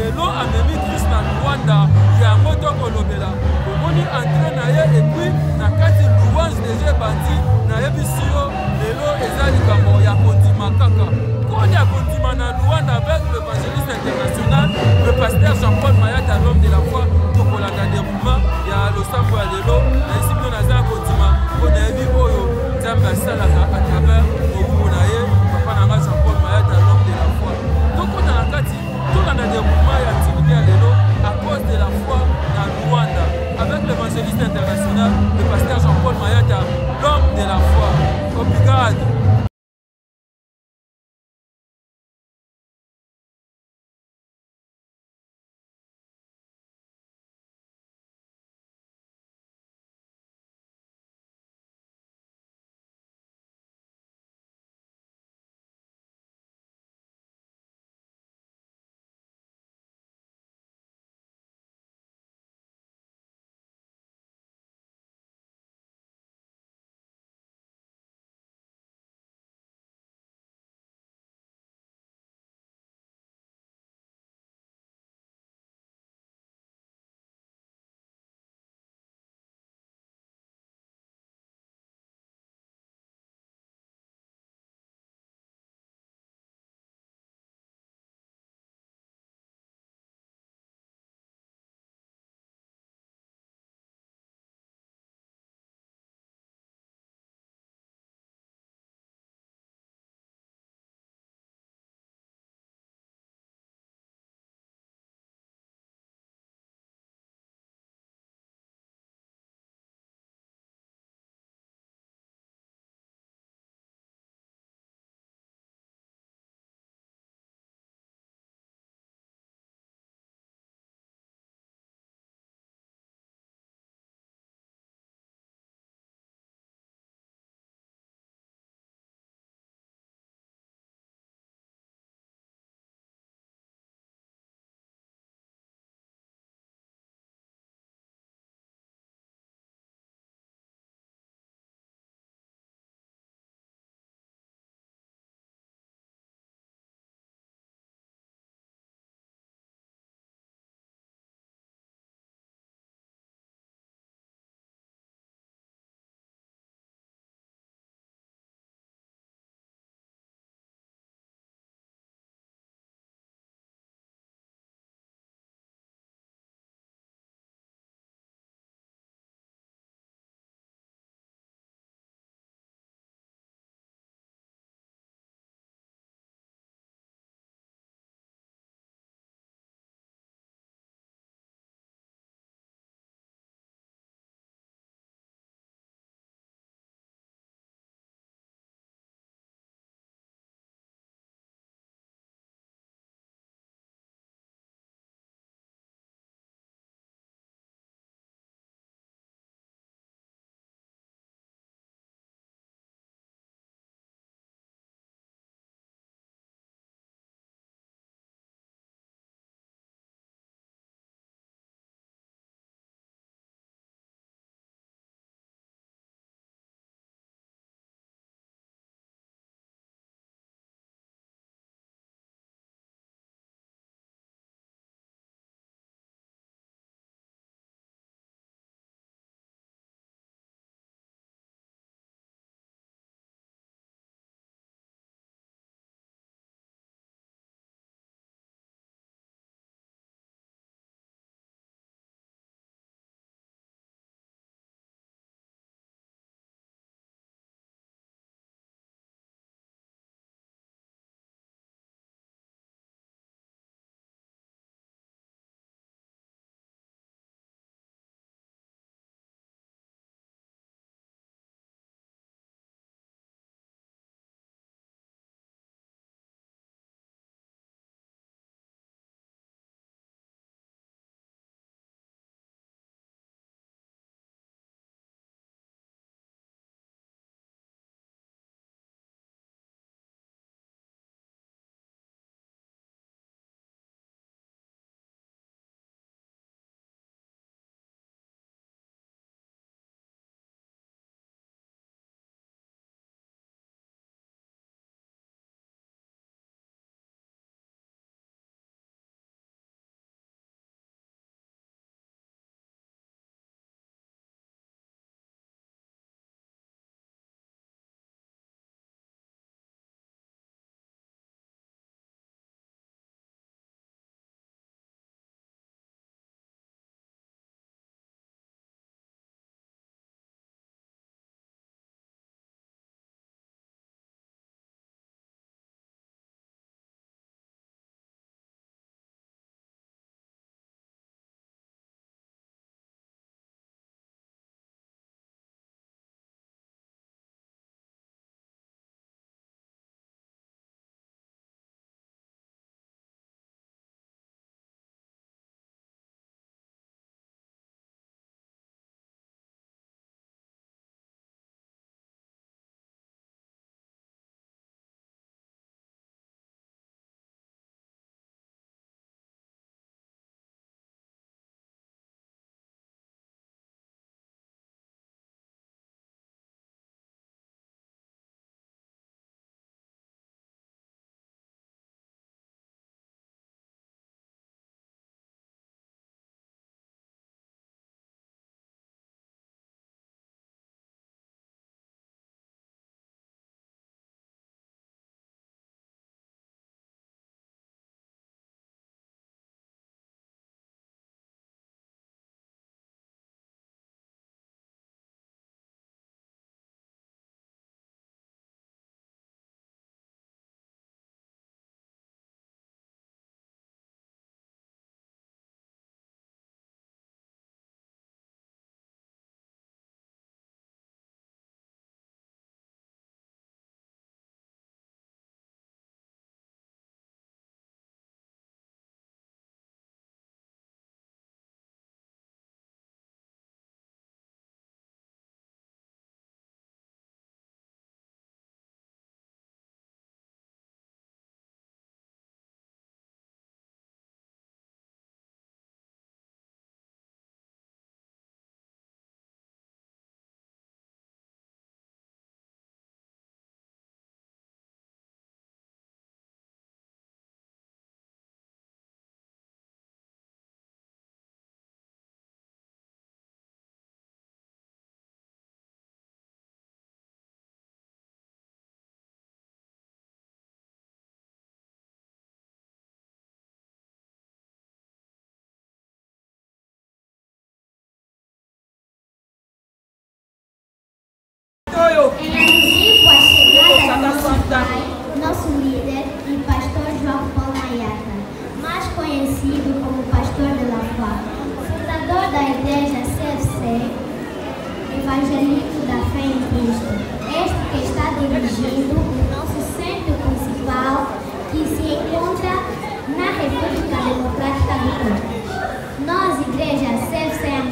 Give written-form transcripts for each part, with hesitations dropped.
lelo amemi Christ na Rwanda yango tokolobela omoni entré na ye et puis na kati louange déjà bandi na yebiso lelo eza likambo ya kondima kaka koni ya kondima na Rwanda avec l'évangéliste international le pasteur Jean-Paul Mayata l'homme de la foi tokolanda déroulement ya losambo ya lelo na esibino naza kondima mpona yebi oyo Nzambe asalaka à travers mobumu na ye papa nanga Jean-Paul Mayata l'homme de la foi tokota na kati tolanda déroulement ya activité ya lelo à cause de la foi na Rwanda avec l'évangéliste international le pasteur Jean-Paul Mayata l'homme de la foi. Obrigado.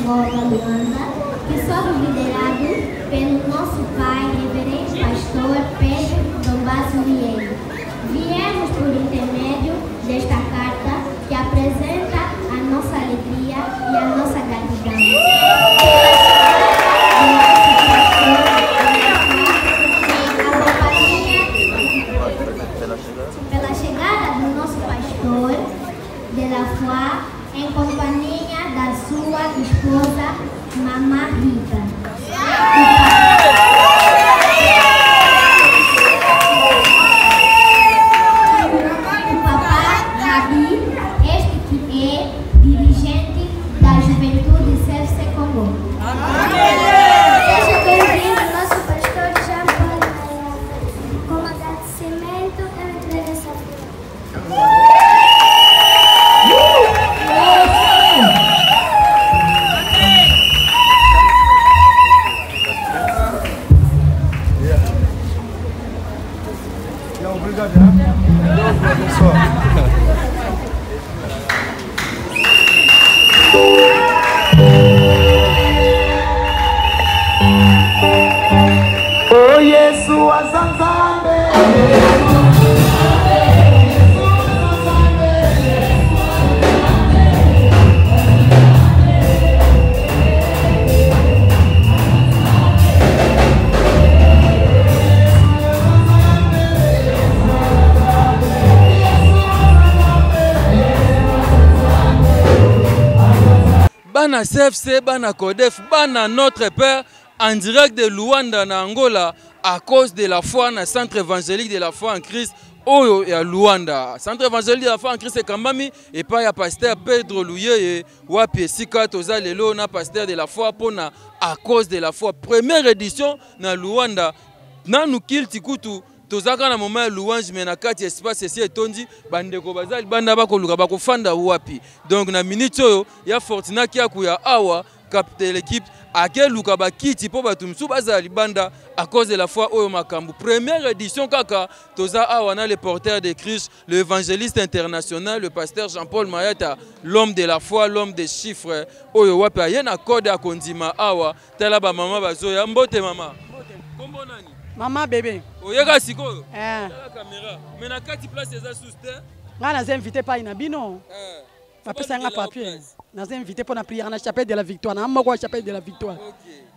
Sinagoga Luanda, que somos liderados pelo nosso pai, reverendo pastor Pedro Dombasio Vieira. Viemos por intermédio desta carta que apresenta a nossa alegria e a nossa gratidão. Pela chegada do nosso pastor de la Foi em companhia da sua esposa, Mamá Rita. O papá Rabi, este que é dirigente da Juventude CFC Congo. Seja bem-vindo, nosso pastor Jean Paul. Como agradecimento, eu entrego essa flor. Oh Yesu azanzambe. Bana CFC, Bana Codef, Bana Notre Père, en direct de Luanda, en Angola, à cause de la foi dans le centre évangélique de la foi en Christ, Oyo et à Luanda. Centre évangélique de la foi en Christ, c'est Kambami, et pas ya pasteur Pedro Luye, Wapi Sika, Toza Lelo, na pasteur de la foi, pona à cause de la foi. Première édition dans Luanda, Nanou Kil Tikutu. Tozaka na moment ya louange mais na kati espace esi etondi bandeko bazali banda bakoluka bakofanda wapi. Donc na minute oyo ya Fortuna Kiaku ya awa capter l'équipe akeluka bakiti po bato msu bazali banda à cause de la foi oyo makambu. Première édition kaka toza awa na le porteur de Christ, le évangéliste international, le pasteur Jean-Paul Mayata, l'homme de la foi, l'homme des chiffres oyo wapi ayena code ya kondima awa tala ba mama bazoya mbote mama. Kombo nani? Maman bébé. Oyeka sikoyo. La caméra. Mais na kati place eza sous-terre. Nga naza invité pa ina bino. Bapesa nga papier. Naza invité pour la prière na chapelle de la victoire. Na moko chapelle de la victoire. OK.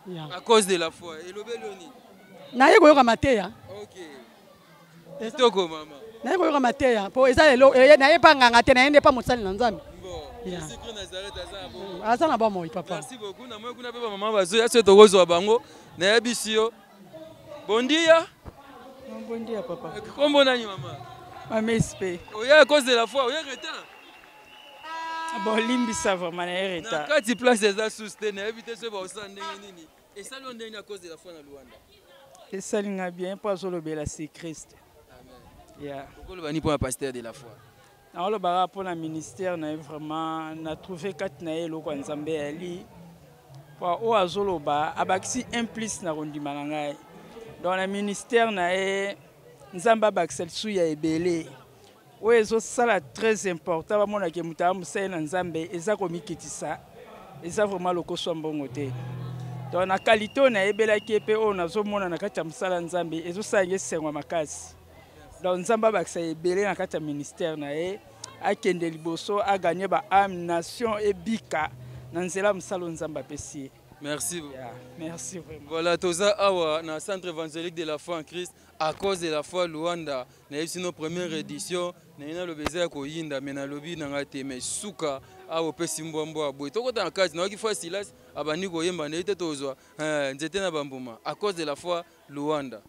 Yeah. À cause de la foi. Et lobeloni. Na yeko yoka mateya. OK. Estoko mama. Na yeko yoka mateya. Po eza lelo na yepa nganga te na yende pa mosali na Nzambe. Bon. Yeah. Secret Nazareth aza bon. Asa na ba moi papa. Merci beaucoup. Na moi kuna pe mama bazo ya seto gozo bango. Na yabisio. Bon dia. Bon dia papa. Kombo nani mama? Mama SP. Oya à cause de la foi, oya retard. Bon limbisa vraiment na retard. Na kati place eza sous-terre na éviter ce ba osande nini. Et ça l'on est à cause de la foi na Luanda. Et ça linga bien pas solo bela c'est Christ. Amen. Yeah. Pourquoi le bani pour un pasteur de la foi? Na le bara pour le ministère na vraiment na trouvé kat na elo kwa Nzambe ali. Pour o azolo ba abaksi implice na rondima na ngai. Dans le ministère, Nzamba Baxel Souya et Belé. Oui, c'est très important. Mon aki mutamu c'est Nzambe. Et ça comme kitisa. Et ça vraiment le coso mbongote. Dans la qualité on a ebela kepe on a zomona na kati msala Nzambe. Et ça y est c'est makasi. Dans Nzamba Baxel et Belé na kati ministère na akende liboso a gagné ba âme nation et bika. Nanzela msalo Nzamba pesi. Merci beaucoup. Yeah, merci vraiment. Voilà, Toza Awa, dans le centre évangélique de la foi en Christ, à cause de la foi Luanda, nous avons nos première édition, nous avons le besoin de Yinda, mais nous avons le besoin de Souka, Awa Pesimbombo, Aboy. Tout le temps, nous avons fait Silas, Abaniko Yemba, nous avons Tozo, nous avons Bambouma, à cause de la foi Luanda.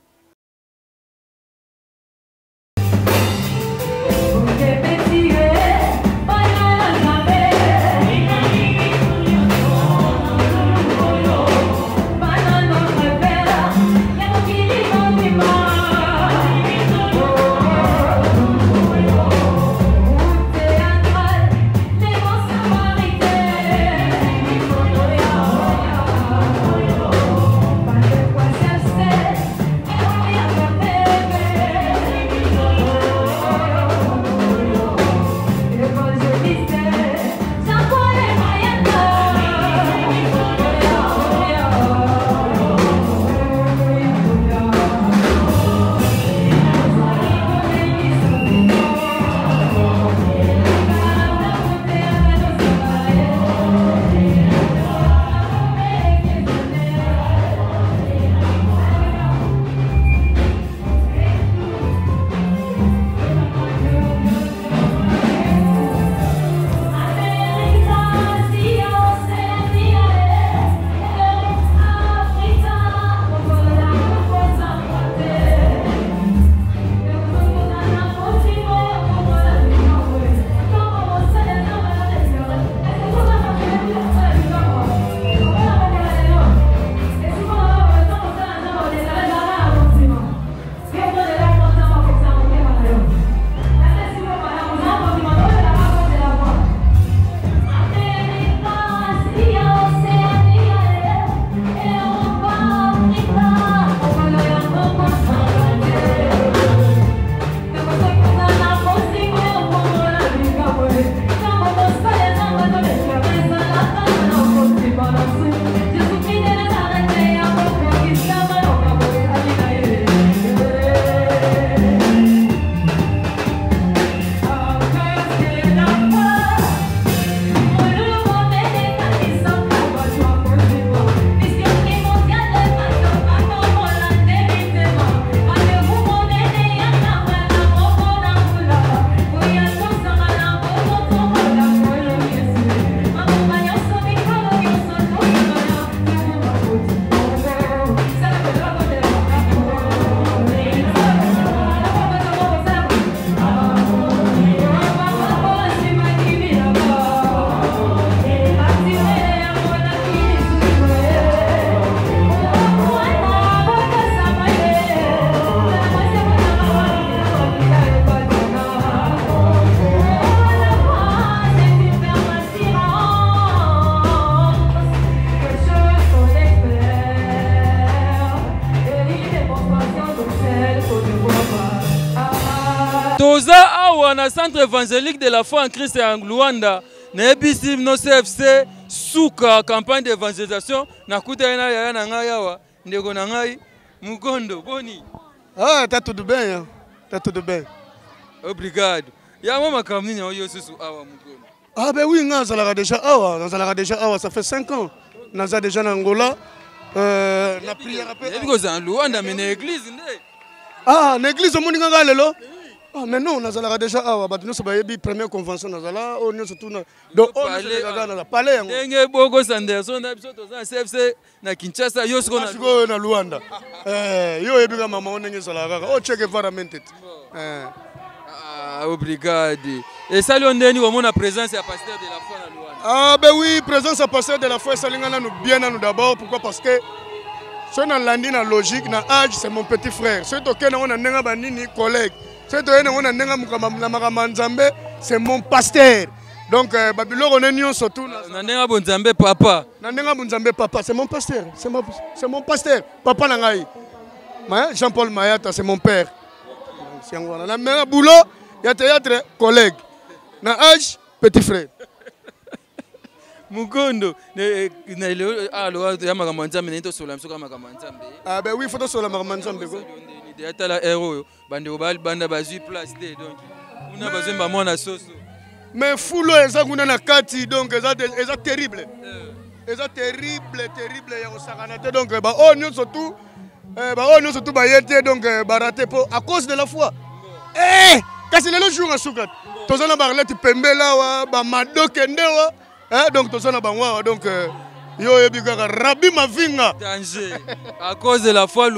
na centre évangélique de la foi en Christ en Luanda na ebisi no CFC suka campagne d'évangélisation na kuta ina ya na ngai awa ndeko na ngai Mukondo boni. Ah, tá tudo bem, hein? Tá tudo bem. Obrigado. Ya mama kamni na yo susu awa Mukondo. Ah ben oui, nous allons déjà awa, ça fait 5 ans. Nous déjà en Angola. Na prière après. Et because en Luanda mais na église ndé. Ah, l'église moninga galelo. Ah mais non, nous allons déjà awa, but nous sommes la première convention nous allons on nous surtout donc on allons parler. Ndenge boko Sanderson na biso to za CFC na Kinshasa yo siko na Luanda. Yo ebiga mama onenge zalaka. O check environment. Ah, obrigado. Et salut on ndeni omona présence ya pasteur de la foi na Luanda. Ah ben oui, présence à pasteur de la foi salingana nous bien nous d'abord pourquoi parce que c'est dans landi na logique na âge c'est mon petit frère. C'est to kena on a nenga banini collègue. C'est to ena on a nenga mukama nzambe c'est mon pasteur. Donc Babylone on est nion surtout na nenga bonzambe papa. Na nenga bonzambe papa, c'est mon pasteur. C'est mon pasteur. Papa na ngai. Jean-Paul Mayata c'est mon père. C'est ngona na menga boulot ya théâtre collègue. Na âge petit frère. Mukondo na ile alo ya makamwanzambe na into sola msoka makamwanzambe. Ah ben oui, faut to sola makamwanzambe ko. De atala héros bande obal banda bazui place de donc una bazemba mona soso. Mais fulo eza kuna na kati donc eza terrible. Eza terrible ya osakana te donc ba on nous surtout ba yete donc ba raté pour à cause de la foi. Kasi lelo jour à sukat. Tozana ba relate pembela wa ba madoke ndewa. Donc tozana ba ngwa donc yo yebika Rabbi Mavinga. Danger à cause de la foi.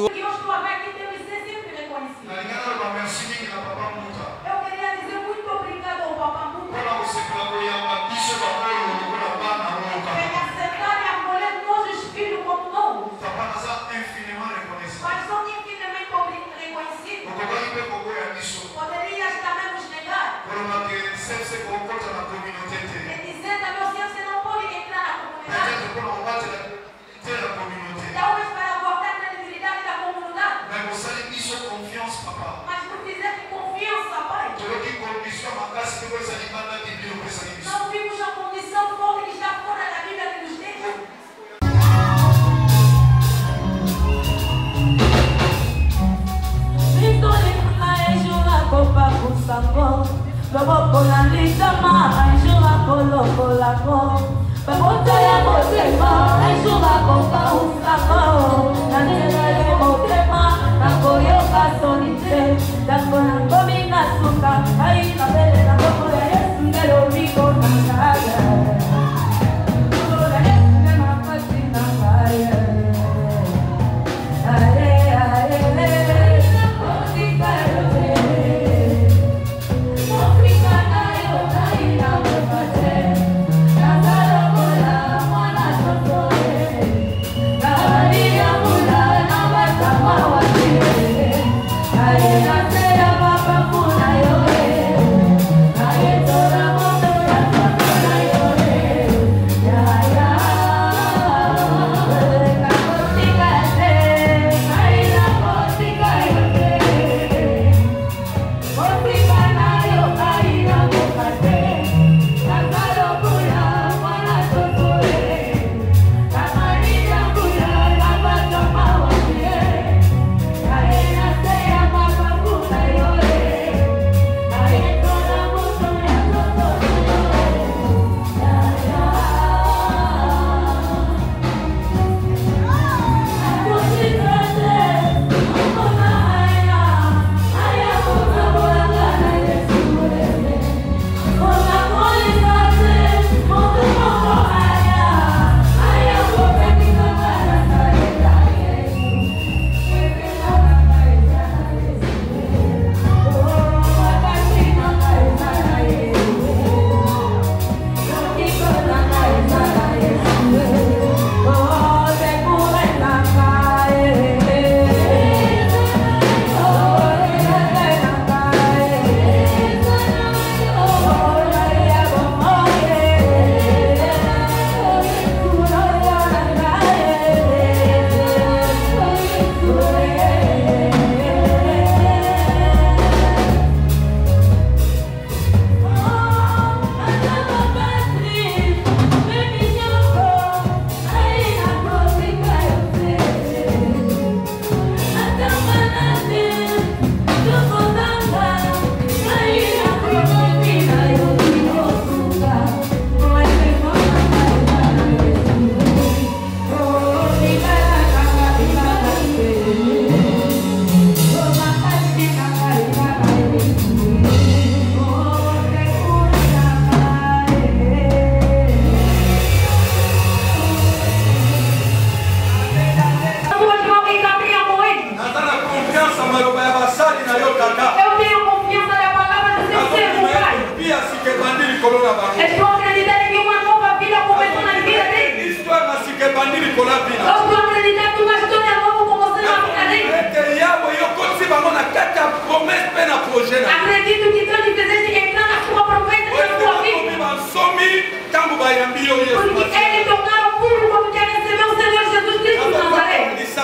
Porque ele tornaram público porque recebeu o Senhor Jesus Cristo de Nazaré. Estou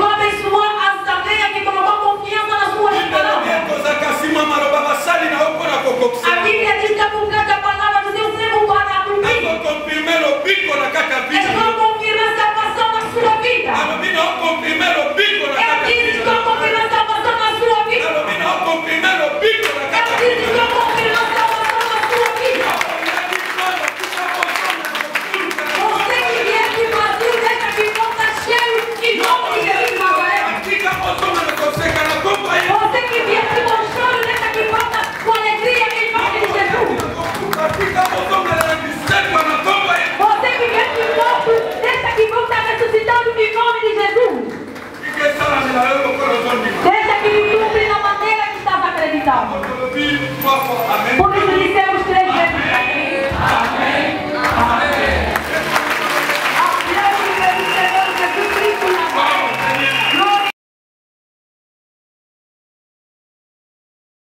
abençoando a Assembleia que colocou confiança nas suas palavras. A Bíblia diz que a cada palavra do Senhor serve para cumprir. Estou confirmando a salvação na sua vida. Eu disse que estou confirmando a salvação na sua vida. Eu disse que estou confirmando a salvação na sua vida. Você que vier de Brasil, deixa que volta cheio em nome de Jesus de Nazaré. Você que vier de Monchoro, deixa que volta com alegria em nome de Jesus. Você que vier de morto, deixa que volta ressuscitando em nome de Jesus. Deixa que me cumpre na maneira que estava acreditando. Por isso dissemos 3 vezes. Amém. Amém. Aplausos pelo Senhor Jesus Cristo na mão.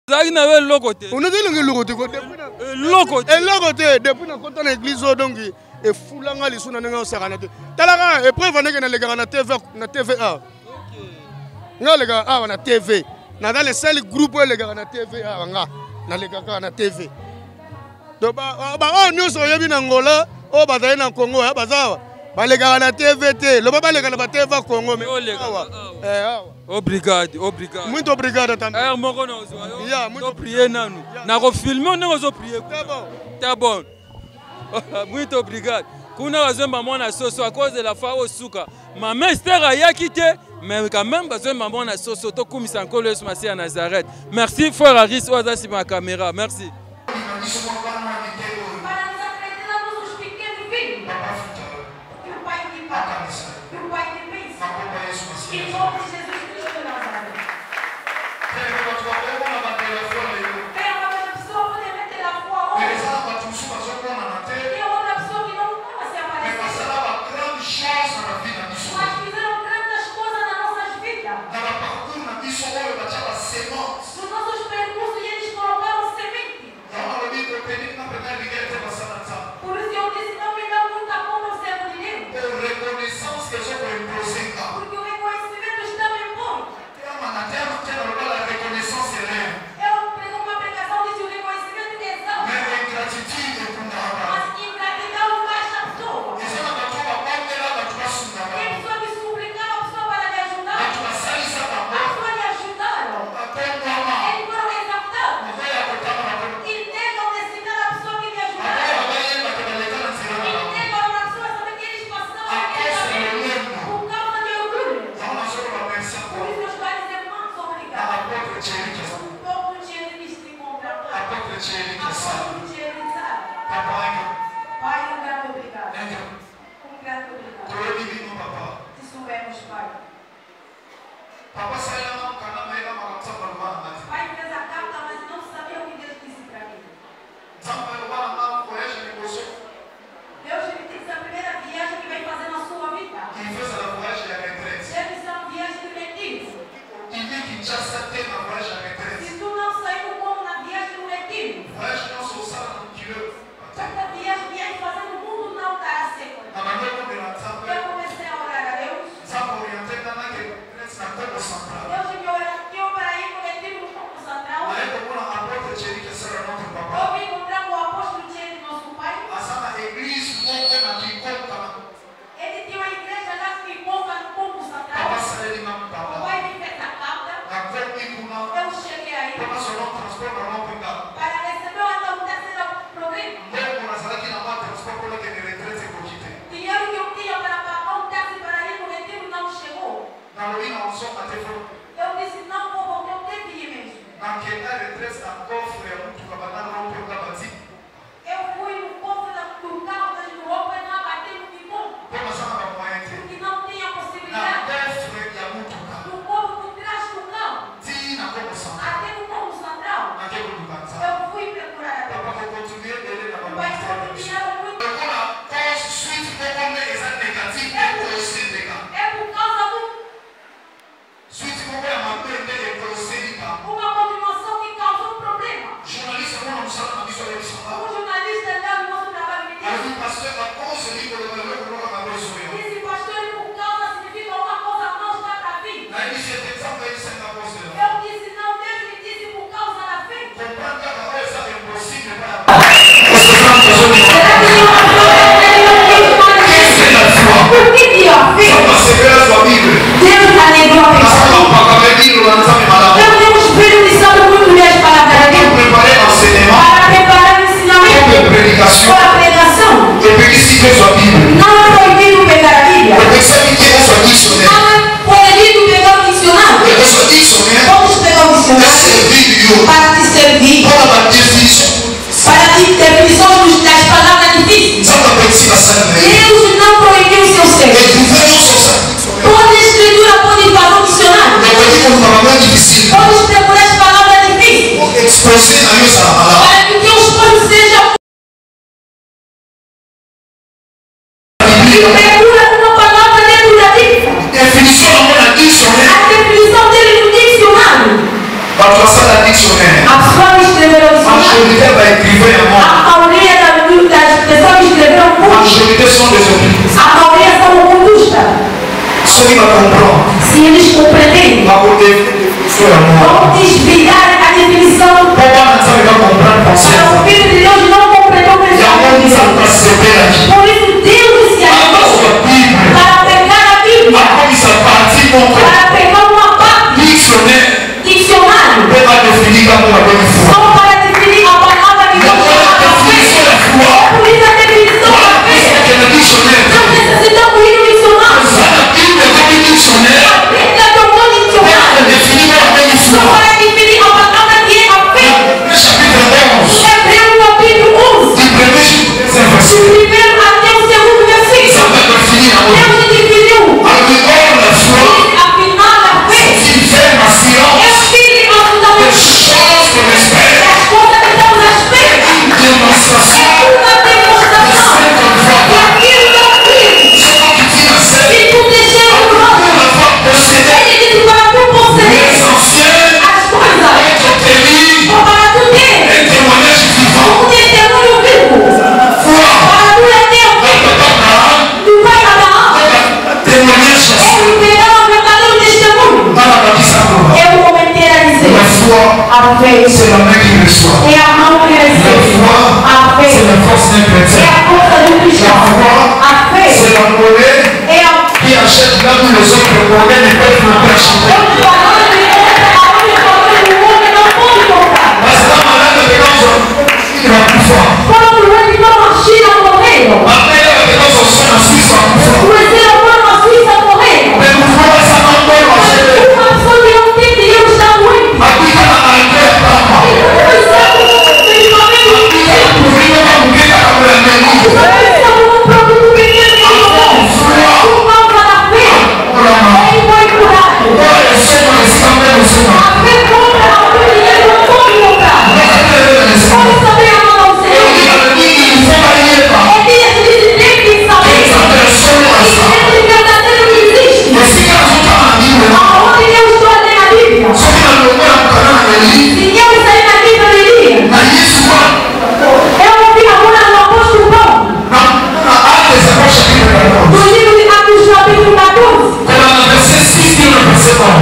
On a dit le logo depuis na kota na église donc et fulanga li suna nga osakana te talaka et preuve ndenge na lega na TVA nga lega na TV na dans les seuls groupes lega na TVA nga na lega na TV donc ba nous soyebi na Angola o bazali na Congo ya bazawa ba lega na TV te lo ba lega na TV Congo mais Obrigado. Muito obrigado também. Moko na ozo. Muito prier nanu. Na ko filmer on ozo prier. Tá bom. Muito obrigado. Kuna wazemba mwana soso à cause de la foi au suka. Maman Esther a quitté mais quand même wazemba mwana soso to kumisa nkolo Yesu Masiya Nazareth. Merci frère Aris oza si ma caméra. Merci. Uma continuação que causa um problema. Jornalista, vamos almoçar na missa. proibido sua Bíblia. Não é proibido pegar a Bíblia. Porque sabe que é sua dicionário. Não é proibido pegar o dicionário. Porque sua dicionário. Vamos pegar o dicionário. Para te servir. Para te definições das palavras difíceis. Deus não proibiu o seu ser. Toda escritura pode fazer um dicionário. Pode procurar as palavras difíceis. Para que Deus pode seja. Procura uma palavra dentro da Bíblia. A definição dele no dicionário. A sua escrever o dicionário. A maioria das pessoas que escreveram muito. A maioria são robustas. Se eles compreenderem, vão desviar a definição. Para o Filho de Deus não compreendeu o pensamento de Deus. Por isso Deus se ajudou para pegar a Bíblia. Para pegar uma parte. Dicionário. Só para definir a palavra que Deus chama de fé. Por isso a definição da fé. Não necessitamos ir no dicionário. A Bíblia tornou dicionário. Só para definir a palavra que é a fé. Hebreu capítulo 11. Do primeiro até o segundo versículo. Deus definiu. Afinal a fé. É firme a A fé c'est la main qui reçoit. É a mão que recebe. A fé c'est la force d'un é chrétien. a força do cristão. A fé C'est la monnaie é a qui achète là où les autres monnaies ne peuvent pas acheter. Parce que la malade de l'ange, il va plus fort. Quando o irmão na China morreu, Après, il va dans son sang en Suisse en plus fort. o irmão na Suíça morreu. Mais vous voyez ça encore marcher. Uma pessoa que não tem Deus está doente. Aqui está a Angleterre, papa.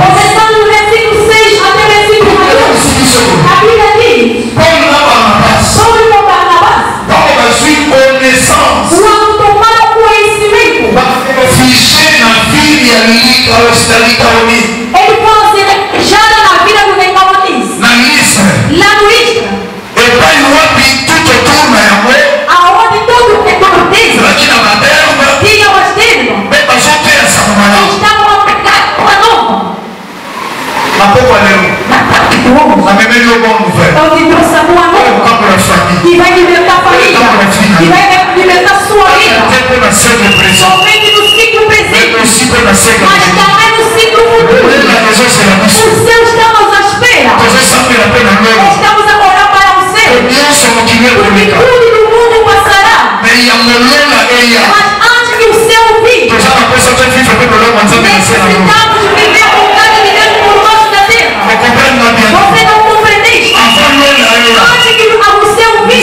Começando no versículo 6 até o versículo 14. A Bíblia diz: Paulo e Barnabás, quando tomaram conhecimento, eles foram ser deixados na vida do Decapolis, lá no Istra, aonde todo o Decapolis tinha o externo, estavam a pegar uma nova. Eu te trouxe a boa nova que vai libertar a família, que vai libertar a sua vida, somente no ciclo presente, mas também no ciclo futuro. O céu estamos à espera, estamos a orar para o céu, porque tudo no mundo passará, mas antes que o céu vir, necessitamos viver a vontade de Deus por baixo da terra. Você não compreendeste? Antes que o céu vir,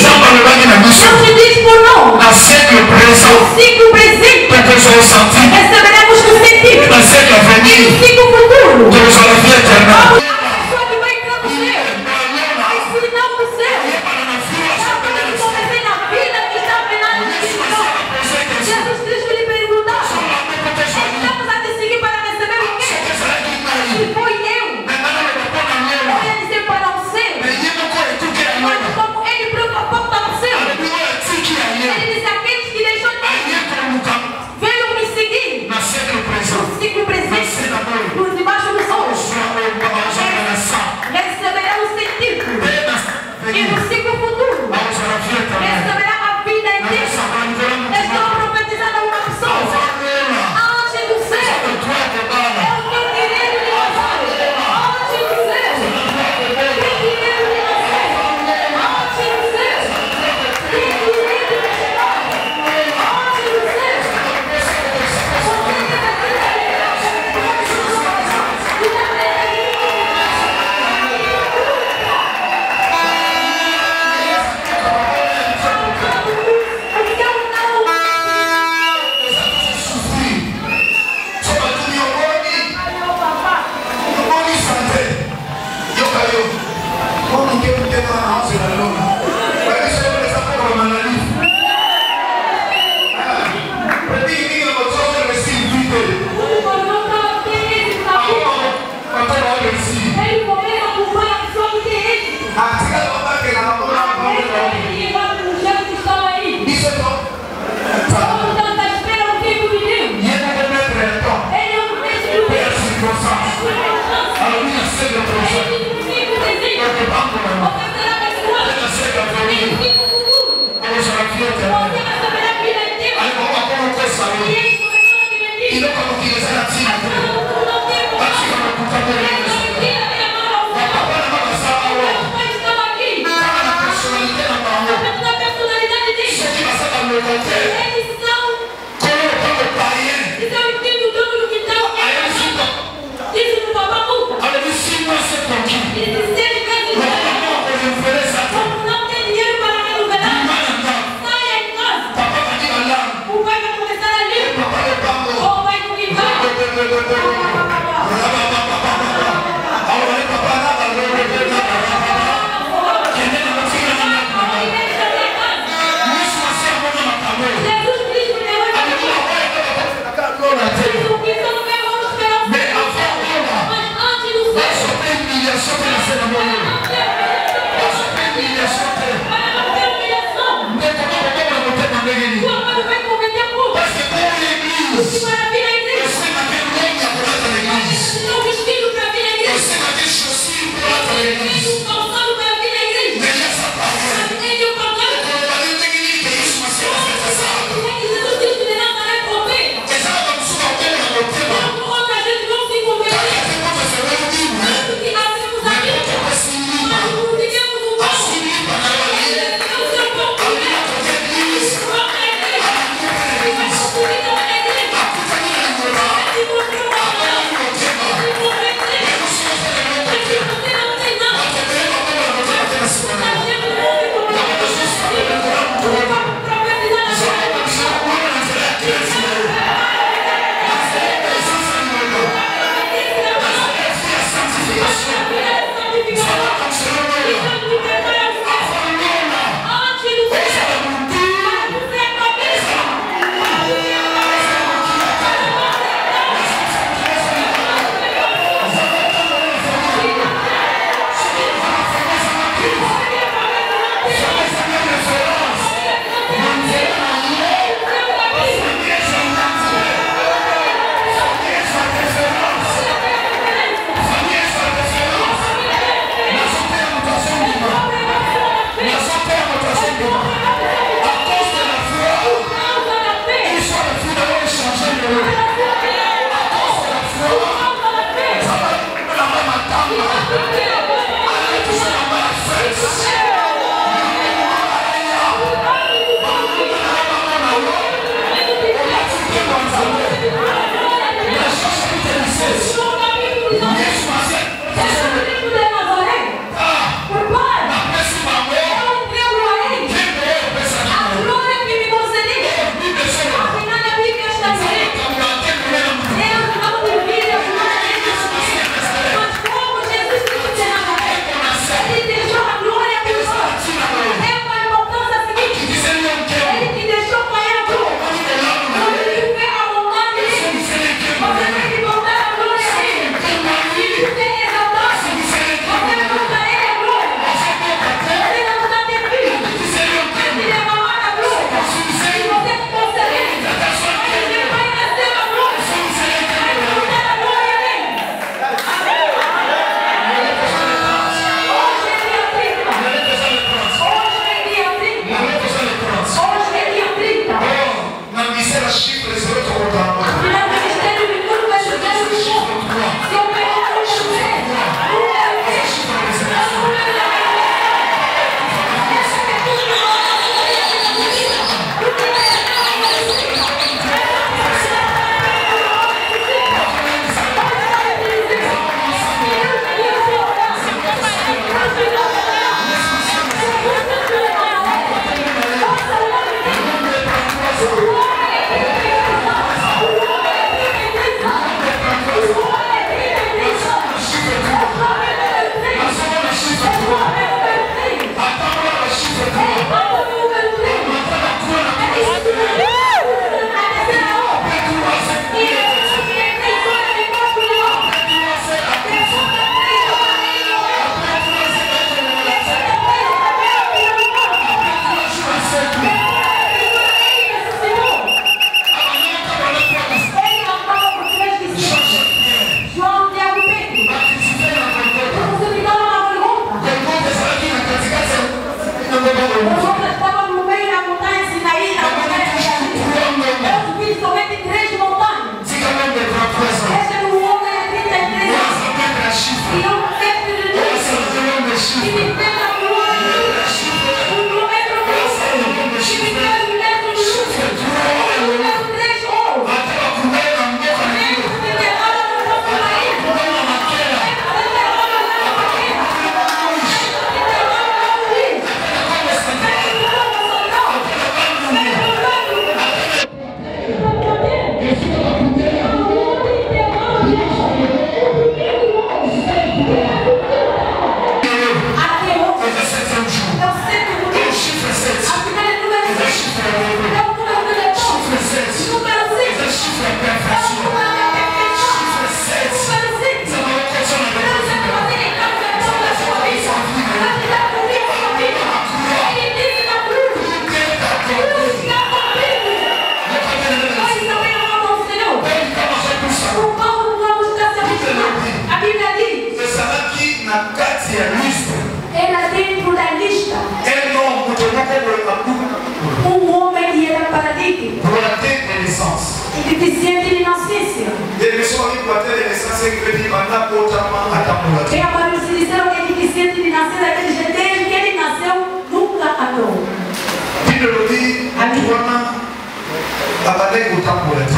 Deus te diz por não. No ciclo presente, receberemos o sentido. E no ciclo futuro,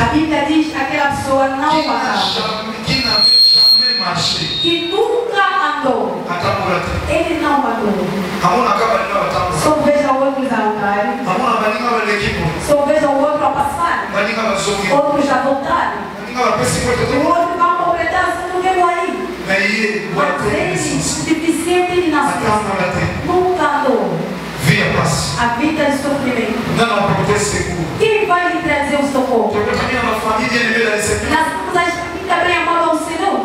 A Bíblia diz que aquela pessoa não parava, que nunca andou. Ele não andou. Só veja o outro andar, só veja o outro a passar, outros a voltar, o outro vai completar se não viu aí. Mas ele, deficiente de nascença, nunca andou. A vida de sofrimento. Quem vai lhe trazer o socorro? Nós temos a família bem amada ao Senhor.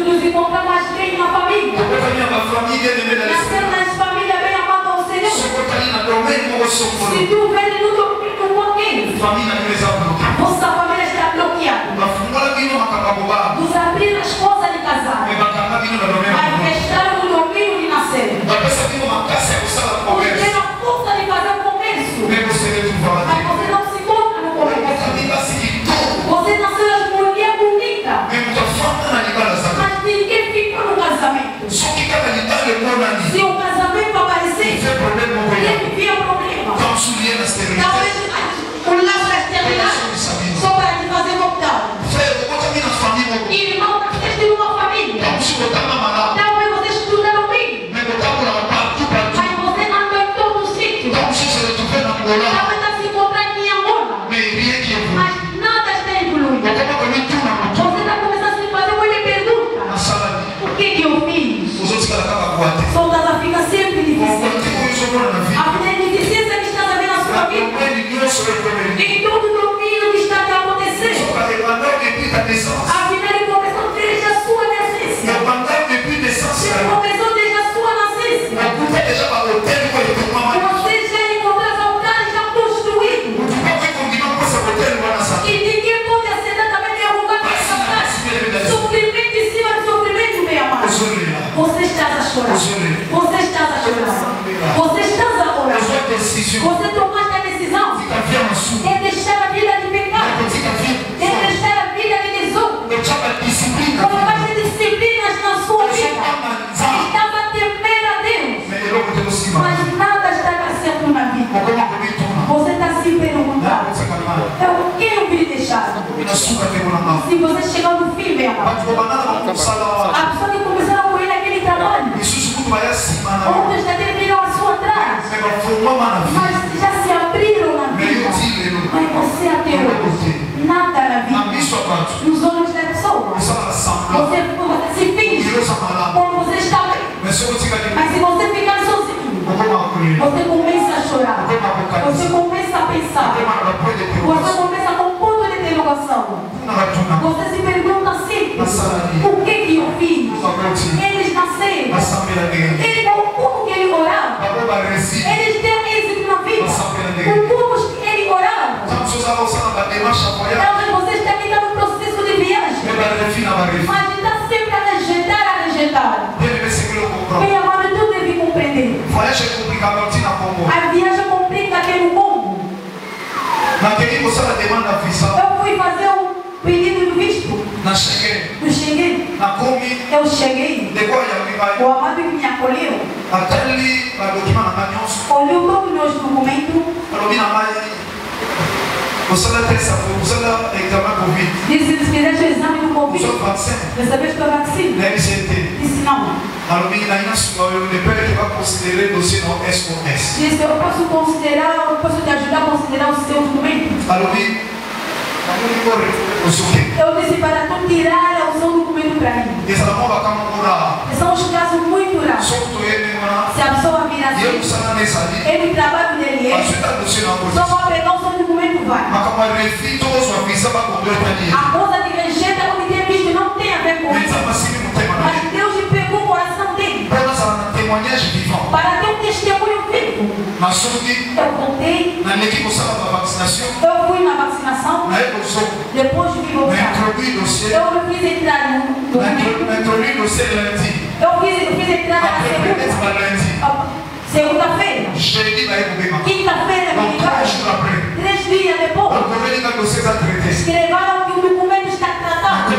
Nos encontramos mais bem na família. Nascemos nas famílias bem amadas ao Senhor. Se tu vês no domingo com alguém, vossa família está bloqueada. Nos abrir as coisas de casar. Mas fecharam no domingo de nascer. Você tem a força de fazer o comércio, mas você não se encontra no comércio. Você nasceu as mulheres bonitas, mas ninguém fica no casamento. Se o casamento aparecer, ele via problema. Talvez o laço da externidade só para te fazer voltar. Irmão, você tem uma família. Talvez você estudaram bem, mas você não está em todo o sítio. Talvez está se encontrando em Angola, mas nada está evoluindo. Você está começando a se fazer uma pergunta: o que eu fiz? Só está fica sempre difícil. A vida é deficiência que está também na sua vida. Em todo o domínio que está a acontecer. A vida ele começou desde a sua nascença. Ele começou desde a sua nascença. Você já encontrou os altares já construídos. E ninguém pode aceitar também derrubar essa casa. Sofrimento em cima de sofrimento, meu amado. Você está a chorar. Você está a chorar. Você está a orar. Você tomaste a decisão de deixar a vida de pecado, de deixar a vida de desordem. Colocaste disciplinas na sua vida. Estava a temer a Deus, mas nada está certo na vida. Você está se perguntando: o que eu vim deixar? Se você chegar no fim, meu amado, a pessoa que começaram com ele aquele trabalho, outros já terminaram a sua atrás, mas já se abriram na vida. Mas você até hoje, nada na vida, nos olhos da pessoa, você se finge como você está bem. Mas se você ficar sozinho, você começa a chorar, você começa a pensar, você começa com um ponto de interrogação. Você se pergunta sempre: o que eu fiz? Eles nasceram, eles não como que eles oravam, eles têm Talvez você esteja no processo de viagem. Mas está sempre a rejeitar. Bem amado, tu deve compreender. A viagem complica aquele Congo. Eu fui fazer um pedido de visto. No Schengen. Eu cheguei. O amado que me acolheu olhou todos os meus documentos. Disse que fizeste o exame do Covid. Recebeste o vacina? Disse não. Disse eu posso considerar, eu posso te ajudar a considerar o seu documento. Eu disse para tu tirar o seu documento para mim. São os casos muito raros. Se a pessoa vir assim, ele trabalha nele, só vai pegar o seu documento, vai. A coisa de rejeita como tem visto não tem a ver com isso. Mas Deus lhe pegou o coração dele para ter um testemunho vivo. Eu contei. Eu fui na vacinação. Depois de voltar, eu fiz entrar no eu fiz entrar na segunda-feira. Quinta-feira me ligaram. 3 dias depois escreveram que o documento está tratado.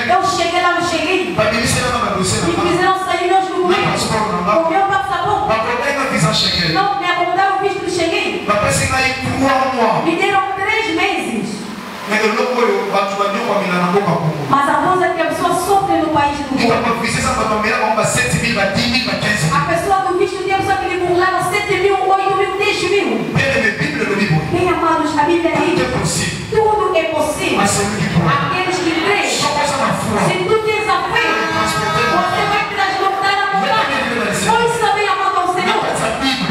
Eu cheguei lá no Schengen e fizeram sair meus documentos com meu passaporte. Não me acomodaram o visto do Schengen. Me deram 3 meses. Mas a coisa é que a pessoa sofre no país do Congo. A pessoa do visto tem a pessoa que lhe burlaram 7 mil, 8 mil, 10 mil. Bem amados, a Bíblia diz: tudo é possível aqueles que creem. Se tu tens a fé, você vai transportar a montanha. Pois também, amado ao Senhor,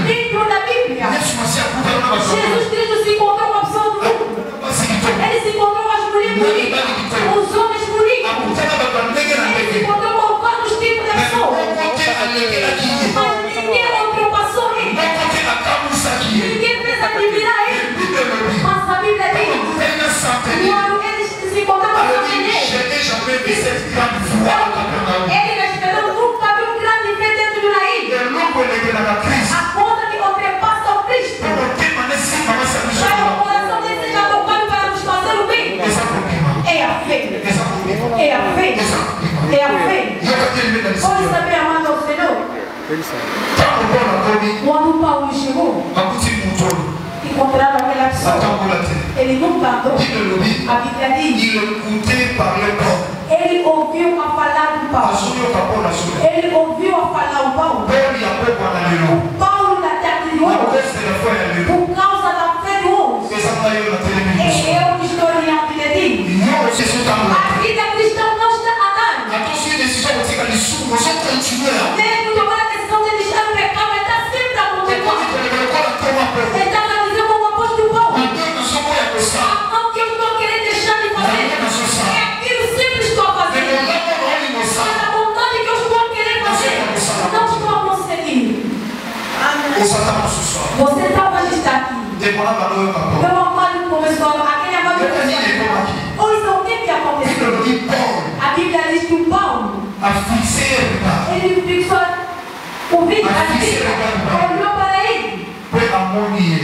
dentro da Bíblia, Jesus Cristo se encontrou com a pessoa do mundo. Ele se encontrou com as mulheres bonitas, os homens bonitos. Ele se encontrou com vários tipos de pessoas. Mas ninguém ultrapassou ele. Ninguém fez admirar ele. Mas a Bíblia diz: quando ele se encontrou com a mulher, ele esperou, nunca viu um grande fé dentro de uma ilha. A coisa que ultrapassa o Cristo. Para o coração dele seja tocado para nos fazer o bem. É a fé. É a fé. É a fé. Pode saber, amado ao Senhor. Quando Paulo chegou, encontraram aquela pessoa. Ele nunca andou. A Bíblia diz: ele ouviu a falar do Paulo. Ele ouviu a falar do Paulo. O Paulo da terra de hoje, por causa da fé de hoje. É eu que estou diante de ti. A vida cristã não está andando. Mesmo tomar a decisão de deixar o pecado, ele está sempre a continuar. Ele está a dizer como o apóstolo Paulo: não que eu estou querendo deixar de fazer, é aquilo sempre estou a fazer. Mas a vontade que eu estou querendo fazer, não estou a conseguir. Você está aqui. Meu amado começou, aquele amado começou. Ouça o que aconteceu. A Bíblia diz que o Paulo, ele fixou o vídeo, olhou para ele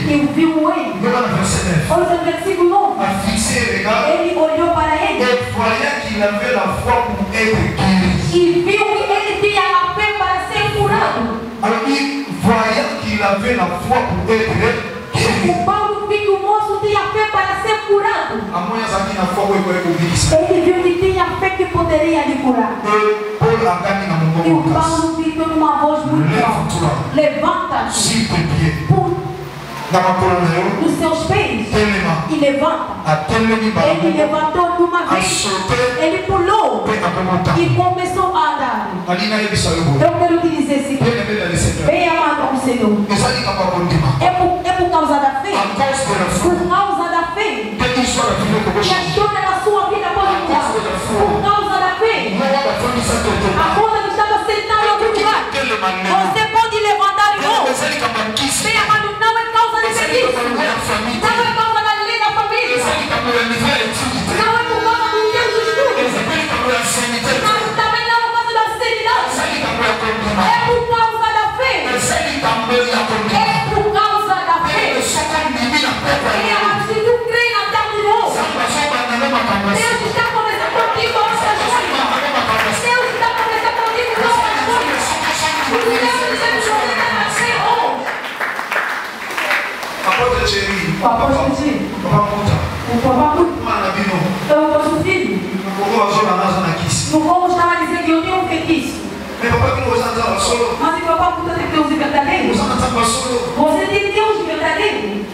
e viu ele. Ouça o versículo 9. Ele olhou para ele e viu que ele tinha a fé para ser curado. O Paulo viu que o moço tinha fé para ser curado. Ele viu que tinha fé que poderia lhe curar. E o Paulo gritou numa voz muito alta: levanta-te dos seus pés e levanta. Ele levantou de uma vez, ele pulou e começou a andar. Eu quero te dizer assim: bem amado ao Senhor, é por causa da fé. Por causa da fé que a história da sua vida pode mudar. Por causa da fé, a coisa que estava sentada em outro lugar, você pode levantar de novo. Bem amado, não é causa de serviço, não é causa da lei da família, Apóstolo Thierry. O apóstolo Thierry. O Papa eu gosto do filho. Não vou estar a dizer que eu tenho um feitiço. Mas o papai puta tem Deus verdadeiro. Você tem Deus verdadeiro.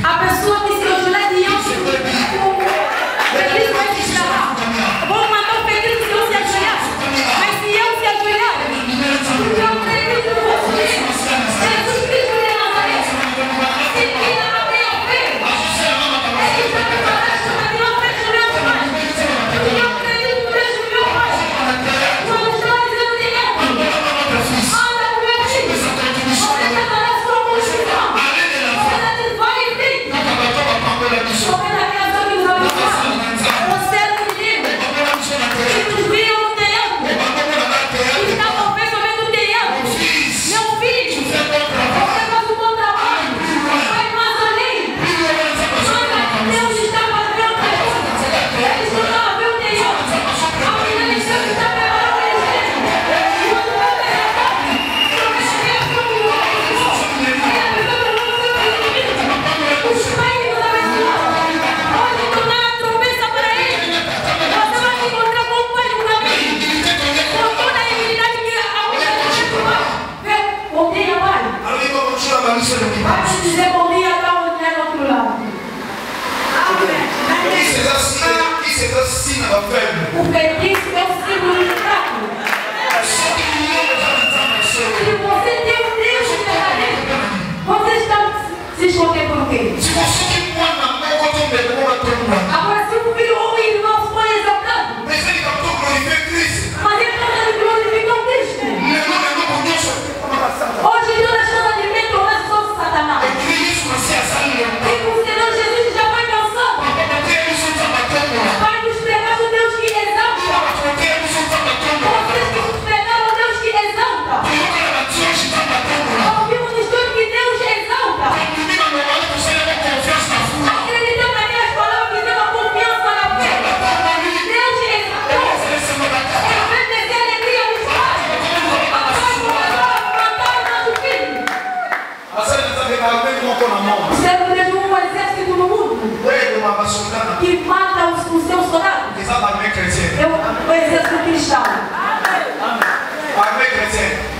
A pessoa que se ajoelha diante do feitiço vai te chamar. Vou mandar um feitiço se eu se ajoelhar. Mas se eu se ajoelhar, porque eu acredito em você. Jesus Cristo de Nazaré. Se tira a minha fé. Ele já me falaste para que não feche meus pais. Porque eu acredito no Deus do meu pai. Quando estão dizendo de guerra, anda com meu filho. Você está na sua multidão. Você vai em mim. Você na minha dor que nos abençoa. Você é do Deus. Que nos viam no telhado. Que está talvez também no telhado. Meu filho, você faz um bom trabalho. Vai mais além. Deus está fazendo coisa. Ele está a ver o telhado. Amanhã Deus está preparando a igreja. Quando vai pegar, os pais que nos abençoam. Pode tornar a tropeça para ele. Você vai se encontrar com o pai do caminho. Com toda a dignidade que a mulher tem. Bom dia, pai. Vai te dizer bom dia para o mulher do outro lado. O feitiço é o símbolo de fraco. Se você tem um Deus verdadeiro, você está se escondendo por quê? Agora, se o filho ou o irmão foi exaltado, mas ele está glorificando Cristo. Hoje Deus está chamando de metrô, de Satanás. E com o Senhor Jesus já foi cansado. Vai nos pregar o Deus que exalta. Vocês que nos pregaram o Deus que exalta. Ouvimos no estudo que Deus exalta. Acreditamos naquelas palavras que dão uma confiança na fé. Deus exaltou. Ele fez descer alegria nos pais. Papai, plantaram nosso filho. Você não deixa um exército no mundo que mata os seus soldados. O exército cristão.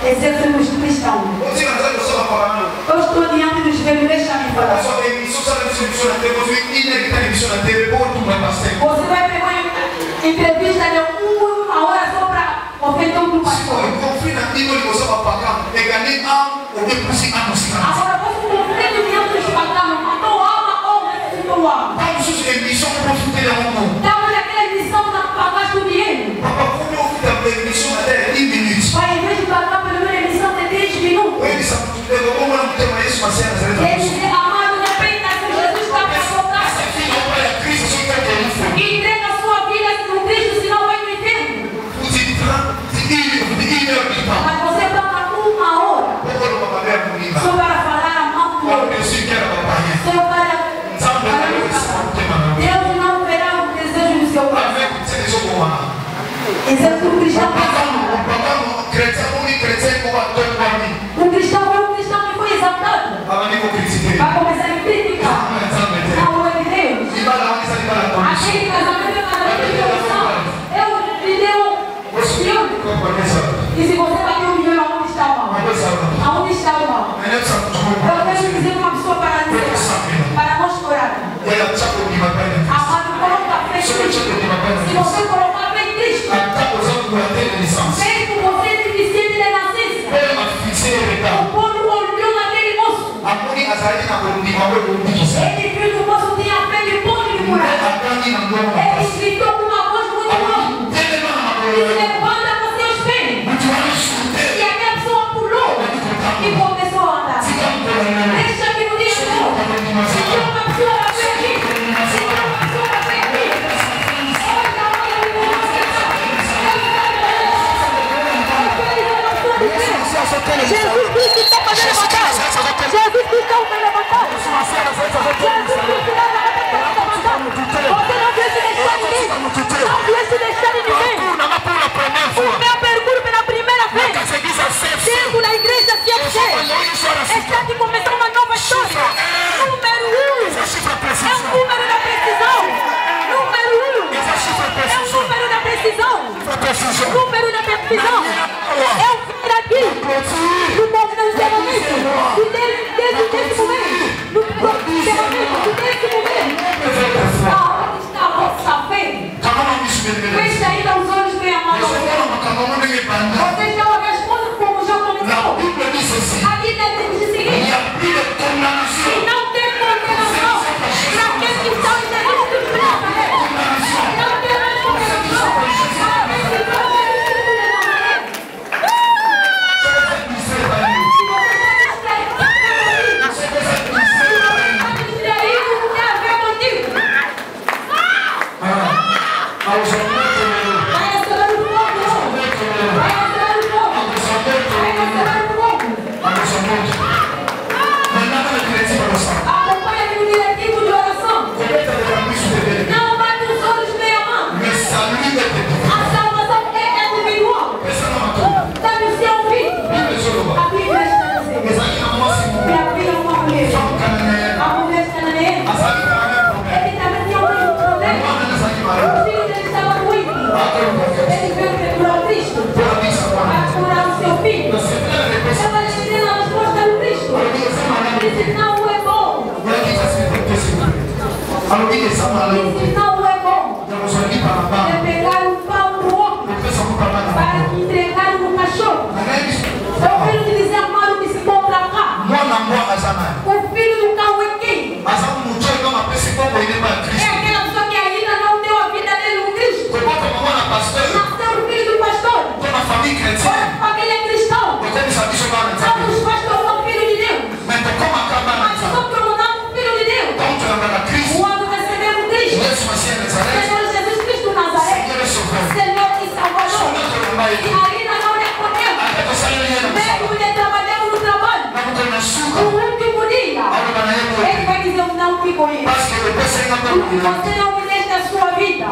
Exército cristão. Eu estou diante dos velhos, deixa-me falar. Você vai pegar uma entrevista de 1 hora só para ofender um pastor. Agora você confere diante dos paganos, matou alma ou ressuscitou alma. Estava naquela missão da pagaste o dinheiro. Vai, em vez de pagar pelo menos a missão de 10 minutos. Ele diz, amado, depende se Jesus está para voltar. Entrega a sua vida no Cristo, senão vai no inferno. Mas você paga 1 hora só para falar a mão do outro. Só para Deus não verá o desejo do seu coração. Exército cristão. Um cristão é um cristão que foi exaltado. Vai começar a criticar a obra de Deus. Aquele casamento é casamento de oração. Eu me deu filho. E se você bater um milhão, aonde está o mal? Aonde está o mal? Eu quero dizer uma pessoa para não chorar. Amado, coloca a fé em Cristo. Se você colocar a fé em Cristo, mesmo você é deficiente de nascença, o povo olhou naquele moço. Ele viu que o moço tinha a fé de povo de muralha. Ele gritou com uma voz muito alta. Disse, levanta você os pés. E aquela pessoa pulou e começou a andar. Deixa que no dia de novo. Se tem uma pessoa a fé aqui. Se tem uma pessoa a fé aqui. Olha onde você está. Jesus Cristo está fazendo levantar. Jesus Cristo está levantar. Jesus Cristo está levantar. Você não precisa deixar ninguém. Não precisa deixar ninguém. O meu percurso pela primeira vez. Tempo na igreja se encher. Está não é bom de pegar um pão do outro para entregar no cachorro. Eu quero te dizer, amado, que se encontra cá. O filho do cão é quem? É aquela pessoa que ainda não deu a vida dele no Cristo. Nasceu o filho do pastor. Ou a família cristã. Todos os pastores são filhos de Deus. Mas só como não filho de Deus. Quando recebemos Cristo, Senhor Jesus Cristo Nazaré, Senhor e Salvador, e ainda não respondemos, mesmo de trabalhamos no trabalho, no último dia, Ele vai dizer não fico isso. Você não me deixa a sua vida,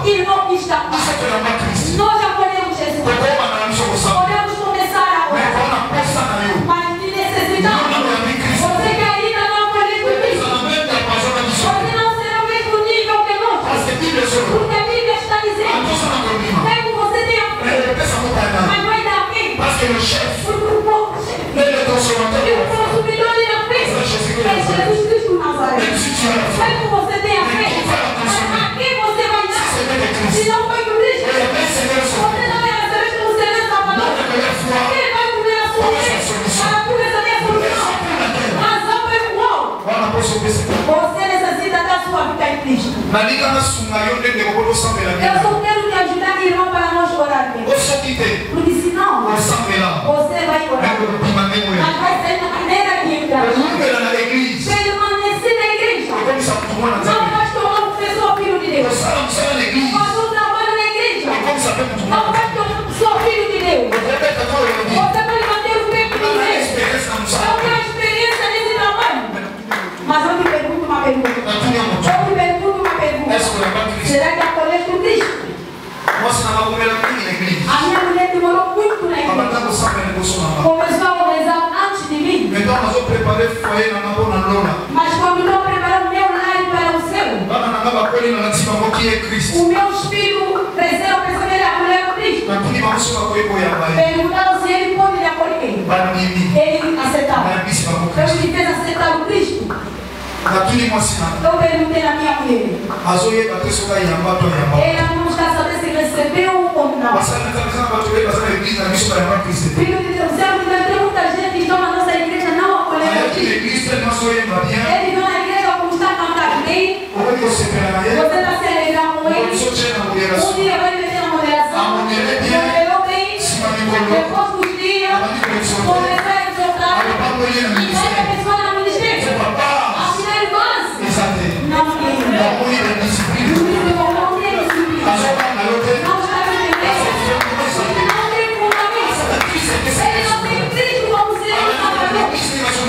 irmão que está aqui. Nós já podemos Jesus, podemos começar agora, mas de necessidade, você que ainda não acolheu Cristo, você não será o mesmo nível que nós, porque a Bíblia está dizendo, mesmo você tenha fé, mas vai dar fé, porque o consumidor da fé é Jesus Cristo Nazaré. Mesmo você tenha fé, mas a quem você vai dar? Se não foi com Cristo, você não vai receber como Senhor Salvador. Quem vai comer a sua fé para tu receber a solução? Razão pelo qual você necessita da sua vida em Cristo. Eu só quero te ajudar, irmão, para nós orar bem. Porque senão você vai orar, mas vai ser na maneira que entrar. Permanecer na igreja. Não vai tomar uma pessoa filho de Deus. Faz um trabalho na igreja. Não vai tomar só filho de Deus. Você vai manter o tempo de Deus. Eu tenho experiência nesse trabalho. Mas eu te pergunto uma pergunta. Será que acolheste o Cristo? A minha mulher demorou muito na igreja. Começou a rezar antes de mim. Mas quando não preparou o meu lar para o céu, os meus filhos cresceram perceber a mulher do Cristo. Perguntaram se ele pode lhe acolher. Ele aceitava. Eu me fez aceitar o Cristo. Eu perguntei na minha mulher. Ela não está sabendo se recebeu ou não. Filho de Deus, tem muita gente que estão na nossa igreja não acolhendo. Ele viu na igreja como está cantando bem. Você está se alegrando com ele. Um dia vai meter na moderação. Melhorou bem. Depois dos dias, começar a exaltar. E vai a pessoa na ministério. Afinal de contas, não tem. Não tem disciplina. Não está entendendo. Não tem fundamento. Ele não tem Cristo como Senhor e Salvador.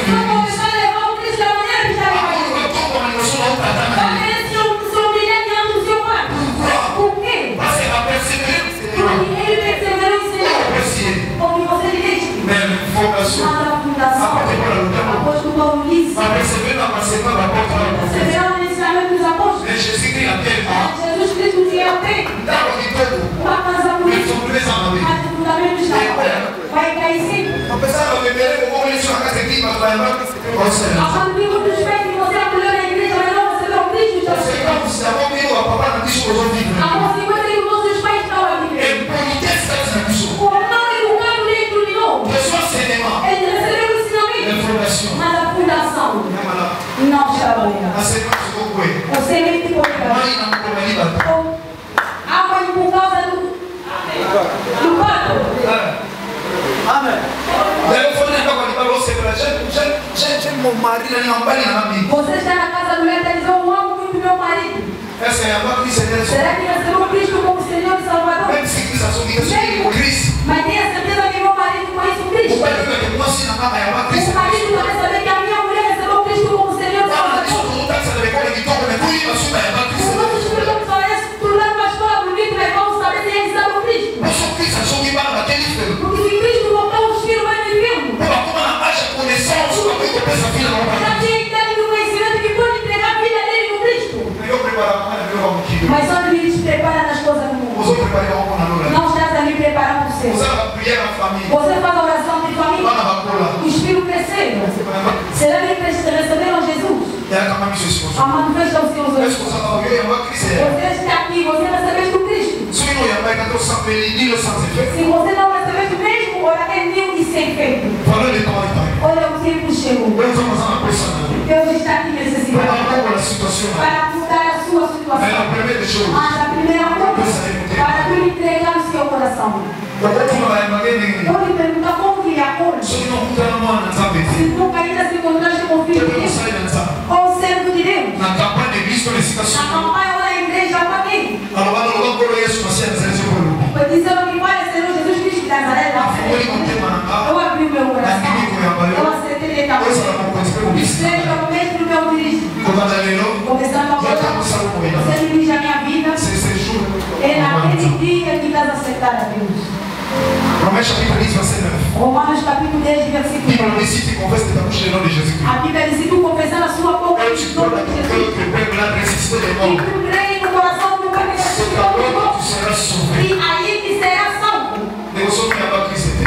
Não começar a levar o Cristo da maneira que está levando. Vai querer se humilhar diante do seu pai. Por quê? Porque ele perseverou em Senhor. Como você disse. Nada fundação. Apóstolo Paulo disse. Perseverou no ensinamento dos apóstolos. Jesus Cristo tinha a fé. Uma casa política. Mas o fundamento está. Vai cair sempre. A família dos pés que você acolheu na igreja, mas não recebeu o Cristo. A consequência que os nossos pais estão a viver. Por não educar dentro de nós. Ele recebeu o ensinamento. Mas a fundação não está boa. O semente pode cair. Água por causa do pato. Amém. Você está na casa do mulher e diz, eu amo muito meu marido. Será que recebeu Cristo como Senhor e Salvador? Mas tenha certeza que meu marido conhece o Cristo. O marido vai saber que a minha mulher recebeu Cristo como Senhor e Salvador. Os nossos filhos parecem tornar uma escola bonita, mas vamos saber se eles sabem o Cristo. Porque se Cristo voltar, os filhos vão vivendo. Já tinha idade do conhecimento que pode entregar a vida dele no Cristo. Mas só ele te prepara nas coisas do mundo. Não estás ali preparando o céu. Você faz a oração de família. Os filhos cresceram. Será que eles receberam Jesus? Amado, fecha os seus olhos. está aqui, você recebeu do Cristo. Se você não recebeu do mesmo, ora é mil e sem feito. Olha o tempo chegou. Deus está aqui necessitando para mudar a sua situação. Mas a primeira coisa, para tu entregar o seu coração. Pode perguntar como que ele acolhe. Se nunca ainda se encontraste com o filho de Deus ou o servo de Deus. Na campanha ou na igreja ou aqui. Foi dizendo que vai ser o Jesus Cristo de Nazaré. Eu abri o meu coração. Eu aceitei ele também. Seja o mesmo meu dirigir. Começando agora, você dirige a minha vida. É naquele dia que estás a aceitar a Deus. Romanos capítulo 10, versículo 1. A Bíblia diz que tu confessar a sua boca em nome de Jesus. E tu crê no coração do Pai e aí que será salvo.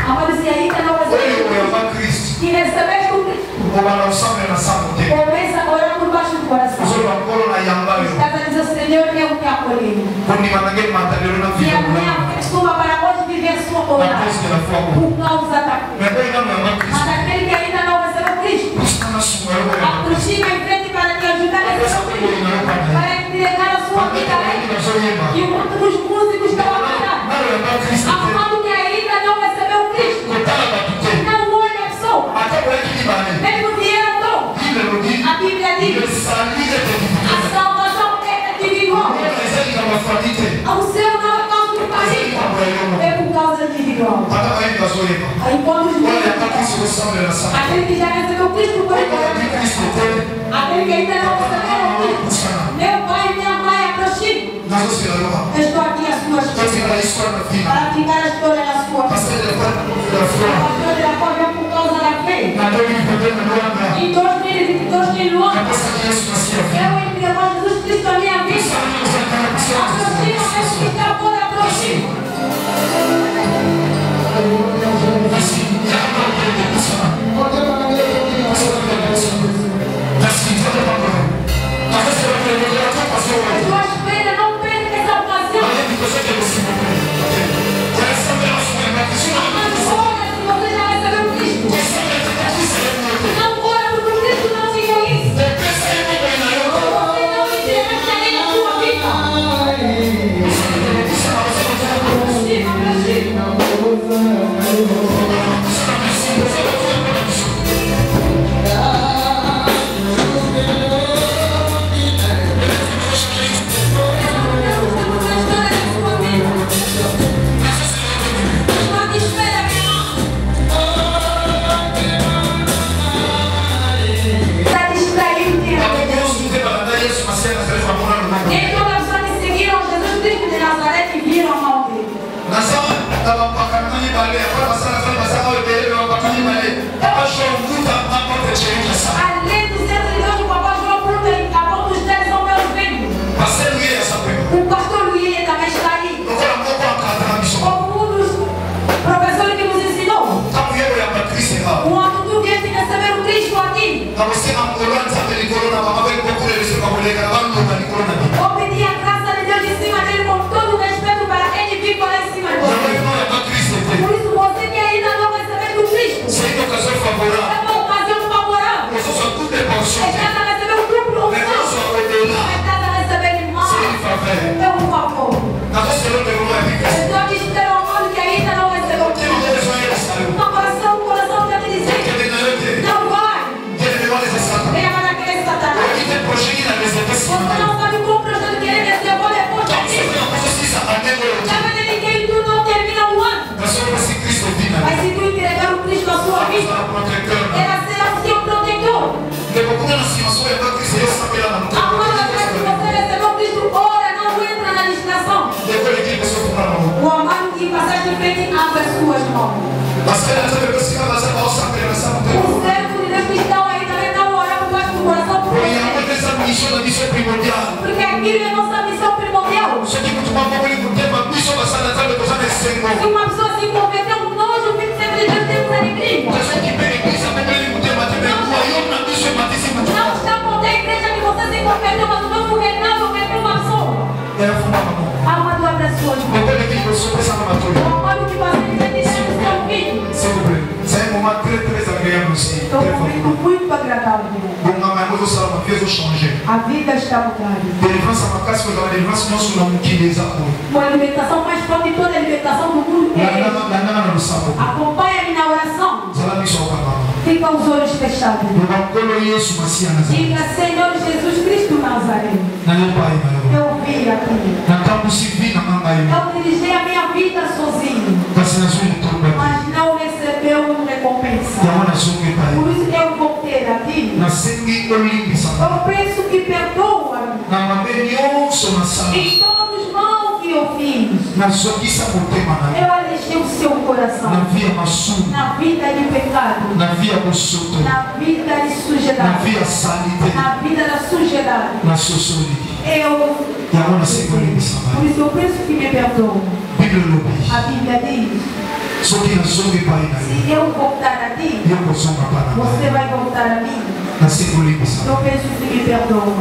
Agora se aí que não recebeu Cristo. Que recebeste o Cristo. Começa a orar por baixo do coração. Estás a dizer, Senhor, eu te acolhi. Que a minha pessoa para hoje viver sua obra. Por causa da cruz. Mas aquele que ainda não recebeu Cristo, aproxima em frente para te ajudar a receber Cristo. Para entregar a sua vida a Ele. E enquanto os músicos estão a cantar, afirmando que ainda não recebeu Cristo, não olha a pessoa. Mesmo dinheiro não. A Bíblia diz: a salvação é de vigor. O seu não é causa de família, é por causa de vigor. Aí quando os músicos, aquele que já recebeu Cristo por aquele que ainda não recebeu Cristo, meu pai e minha mãe aproximam. Estou aqui às suas coisas para ficar a história da sua vida. A história da forma por causa da fé. Em 2022 de Luan, eu entrego a Jesus Cristo a minha vida. Aproxima, mesmo que está fora, aproxima. Sua espera, não perca essa ocasião. Mas ora se você já recebeu Cristo. Não ora porque o Cristo não diga isso. Você não interessa nem na sua vida. Além do centro de Deus, o papai João Bruno, a mão dos três são meus filhos. O pastor Luiz também está aí. Como um dos professores que nos ensinou. Quando tu vieste receber o Cristo aqui, eu pedi a graça de Deus em cima dele com todo o respeito para ele vir para em cima de você. Por isso você que ainda não recebeu o Cristo, é uma ocasião favorável. Estás a receber o duplo unção. Estás a receber irmão. É um favor. Estou aqui esperando o amor que ainda não recebeu o Cristo. O coração já me dizer: não vai. Venha para aquele Satanás. Você não sabe como o projeto que ele recebeu depois de ti. Sabe de ninguém, tu não termina o ano. Mas se tu entregar o Cristo à sua vida, ela será o seu protetor. Agora, se você recebeu Cristo, ora, não entra na distração. O amado que passaste em frente, abre as suas mãos. O servo de Deus que está aí também não orar por baixo do coração por você. Porque aquilo é nossa missão primordial. Se uma pessoa se converteu, nós, o Filho sempre de Deus, temos alegria. Não está contente a igreja que você se converteu, mas o nosso reinado suas mãos. Olha o que você está dizendo no seu vídeo. C'est un moment très très agréable aussi. Estou com um momento muito agradável. A vida está mudando. Uma alimentação mais forte de toda a alimentação do mundo é acompanha-me na oração. Fica os olhos fechados. Diga, Senhor Jesus Cristo Nazaré. Eu vim aqui. Eu dirigi a minha vida sozinho. Mas não recebeu uma recompensa. Por isso eu voltei aqui. Eu peço que perdoa-me em todos os mal que eu fiz. Eu alejei o seu coração na vida de pecado, na vida de sujidade, na vida da sujidade. Por isso eu peço que me perdoe. A Bíblia diz: se eu voltar a ti, você vai voltar a mim. Eu peço que me perdoe.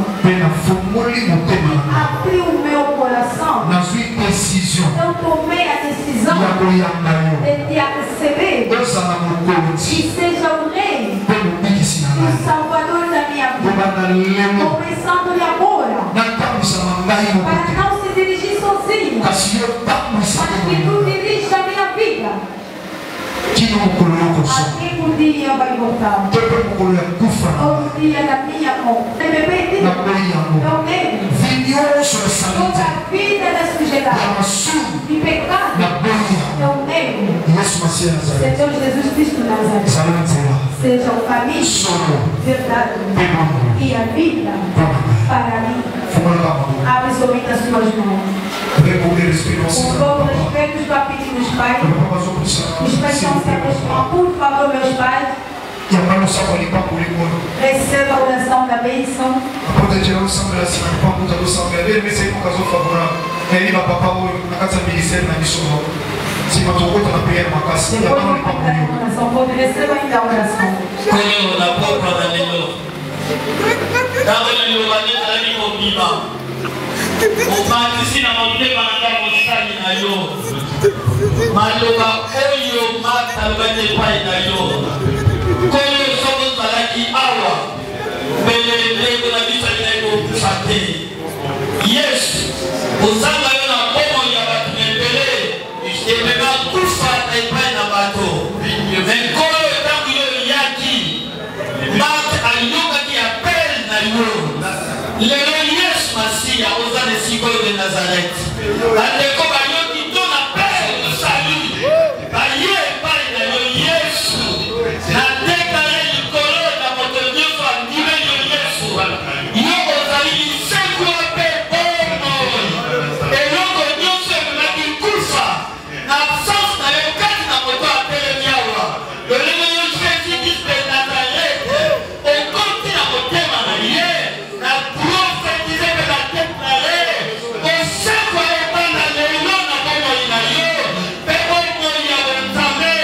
Abri o meu coração. Eu tomei a decisão de te receber e seja o rei, o salvador da minha vida, começando de agora, para não se dirigir sozinho, mas que tu dirige a minha vida. Aqui um dia vai voltar. O dia da minha morte. Eu nego toda a vida da sujidade, de pecado. Eu nego. Senhor Jesus Cristo Nazaré, seja o caminho, verdade e a vida para mim. Abre somente as suas mãos. Com todo respeito, estou a pedir dos pais. Os pais estão se aproximando. Por favor, meus pais, receba a oração da bênção. Depois receba ainda a oração. Umatisina motema nanga mosali na yo maloba oyo matalobane pai na yo koyo soko zalaki awa mbele ndeko na biso alina ekofate yesu ozanga yo na bomo ya bato ebele emema kufa na epai na bato me koyo ntango yo eyaki mate aliyokaki apele na yo lelo yesu masiya ozana esikoyo de nazareti bandeko bayoki to na pele sali baye epai na yo yesu natekale likolo na moto nyonso andimeli yo yesu yo ozali lisengo mpe bomoi eloko nyonso ememaki kufa na absence na yo kati na moto atelemi awa lolenge yo jésus kristo de nazareti okoti na motema na ye na profetize mpe na deklare osekwa ebanda lelo na bomoi na yo mpe bomoi ya bonzambe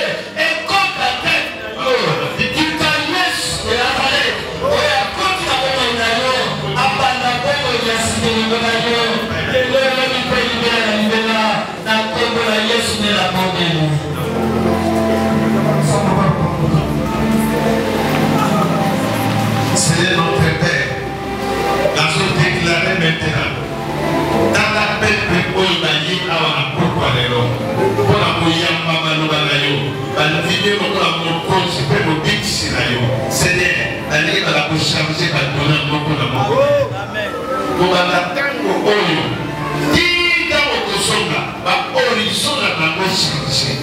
ekota tete na yo tika yesu de nazareti oyo akoti na bomoi na yo abanda bomoi ya sikelingo na yo elelo mpe libela na libela na nkombo na yesu nde na bomoi. Seigneur notre Père, dans ce déclaré maintenant, dans la paix de Oïmaï, à la pourquoi les lots, pour la Mouyamba Manobanayo, à la vidéo pour la Mokon, je peux vous dire si la yo. Seigneur, allez à la bouche chargée à donner un mot pour la Mokon. Pour la tango Oyo, qui dans votre songa, va horizon à la bouche chargée,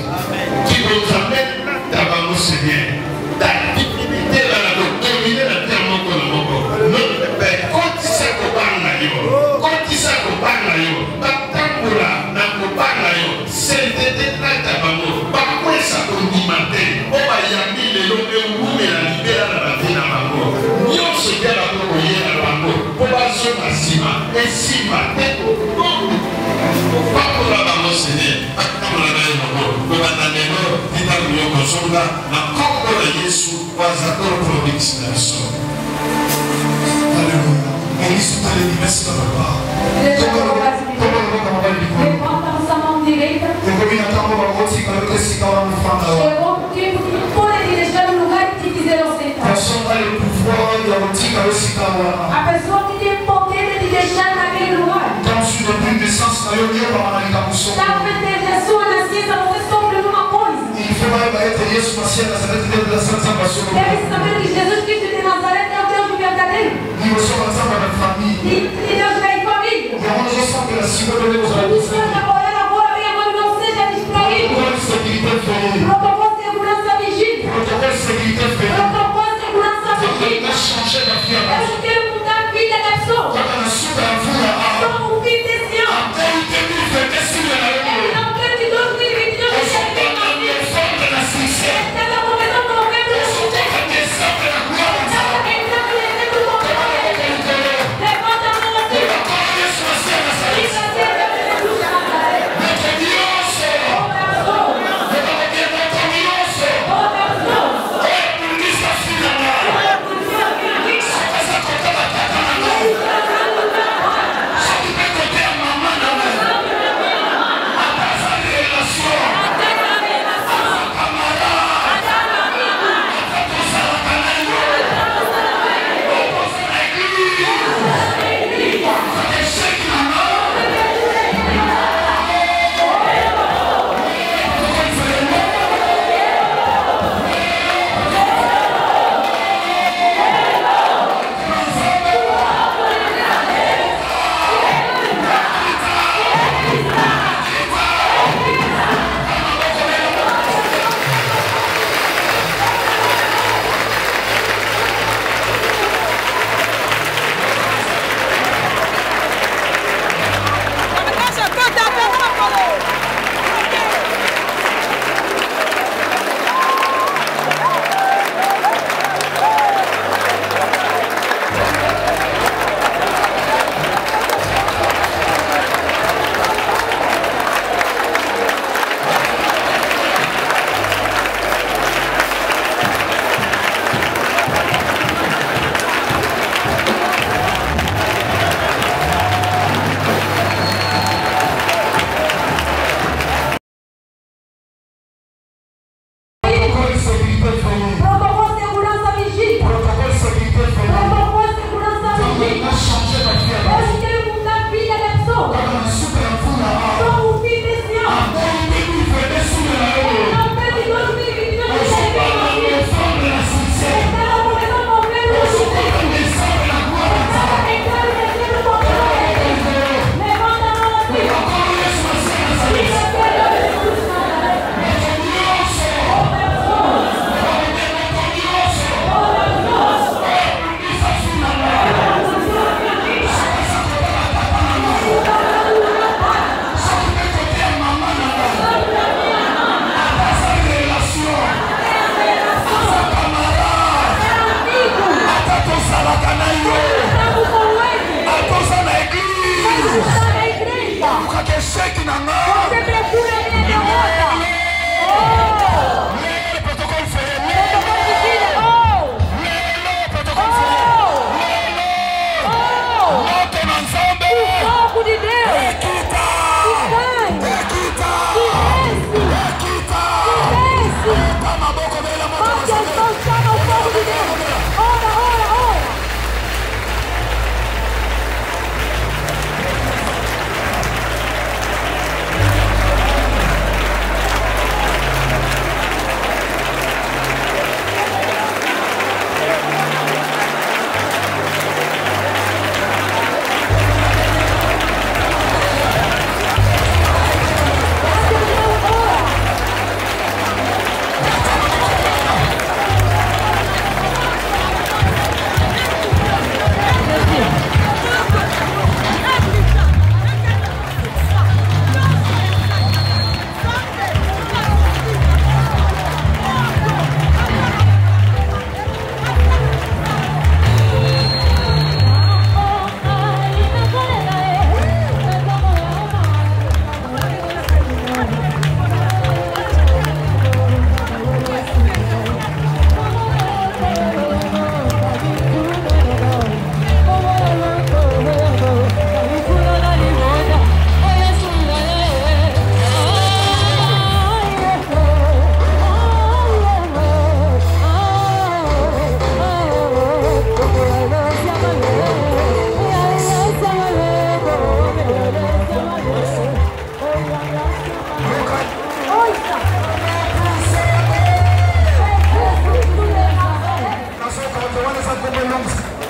qui vous amène à la Seigneur, d'activité à la dominer la terre moko na moko. Notre Père, kotisa kobanga yo, kotisa kobanga yo, batambola na kobanga yo, sentete nata bango, bakwesa kondimate, o bayambi lelo ewumela libela na bavina bango. Nyonso bya bakoko yena bango, po bazonga nsima, esima te bakola bango Seigneur, batambola na yo bango, po batandelo ntango yo kozonga na nkombo na Yesu wazakoro province na biso. Alléluia. Merci papa. Levanta A pessoa que tem poder de deixar naquele lugar. Talvez desde a sua nascença você sofre uma coisa. Deve saber que Jesus Cristo de Nazaré é o Deus verdadeiro. E Deus vem família. Agora vem agora não seja distraído. Protocolo de segurança vigília. Protocolo de segurança vigília. Eu quero mudar a vida da pessoa. Só um fim desse ano. Eu não quero que 2022 chegue na vida. Está na começando novembro de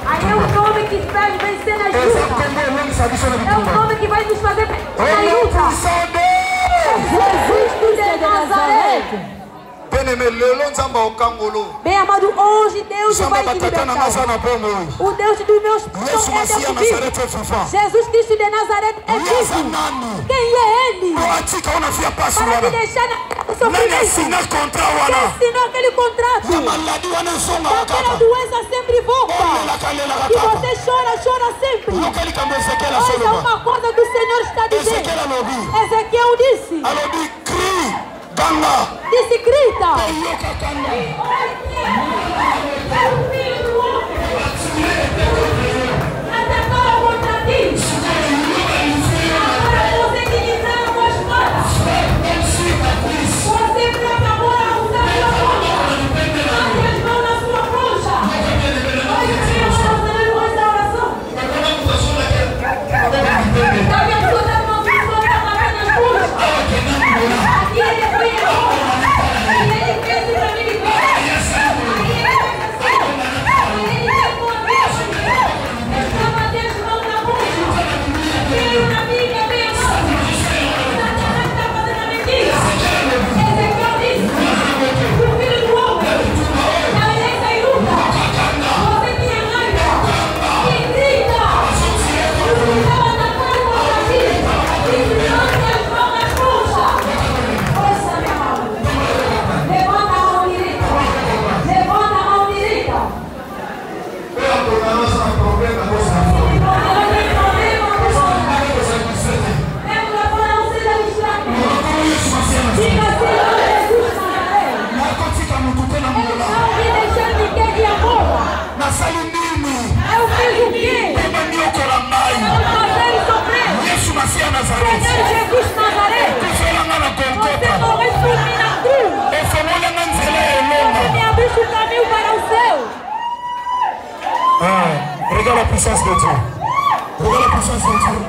Aí é o nome que vai vencer na luta. É o nome que vai nos fazer na luta. Jesus de Nazaré. Bem amado, hoje Deus vai te libertar. O Deus dos meus pais é vivo. Jesus Cristo de Nazaré é vivo. Quem é Ele? Para te deixar no sofrimento. Quem assinou aquele contrato? Aquela doença sempre volta. E você chora sempre. Olha uma coisa que o Senhor está dizendo. Ezequiel disse. Disse, grita. Até agora contra ti. Agora você que quiser a tua espada. Você proclamou a usar a sua concha. Mande as mãos na sua concha. Olha que eu vou fazer uma restauração. Sabe a sua mão que foi para lá nas conchas? Aqui ele foi embora. Ele fez para mim igual. Aí ele pegou a bicha. Estava Deus mão na concha. Veio na Bíblia, bem amado. Satanás está fazendo a mentira. Ezequiel disse: o filho do homem, na lei e luta. Você tinha raiva. E grita. Estava na porta da vida. E levante as mãos na concha. Força, meu amado. Levanta a mão direita. Levanta a mão direita. Regarde la puissance de Dieu. Regarde la puissance de Dieu.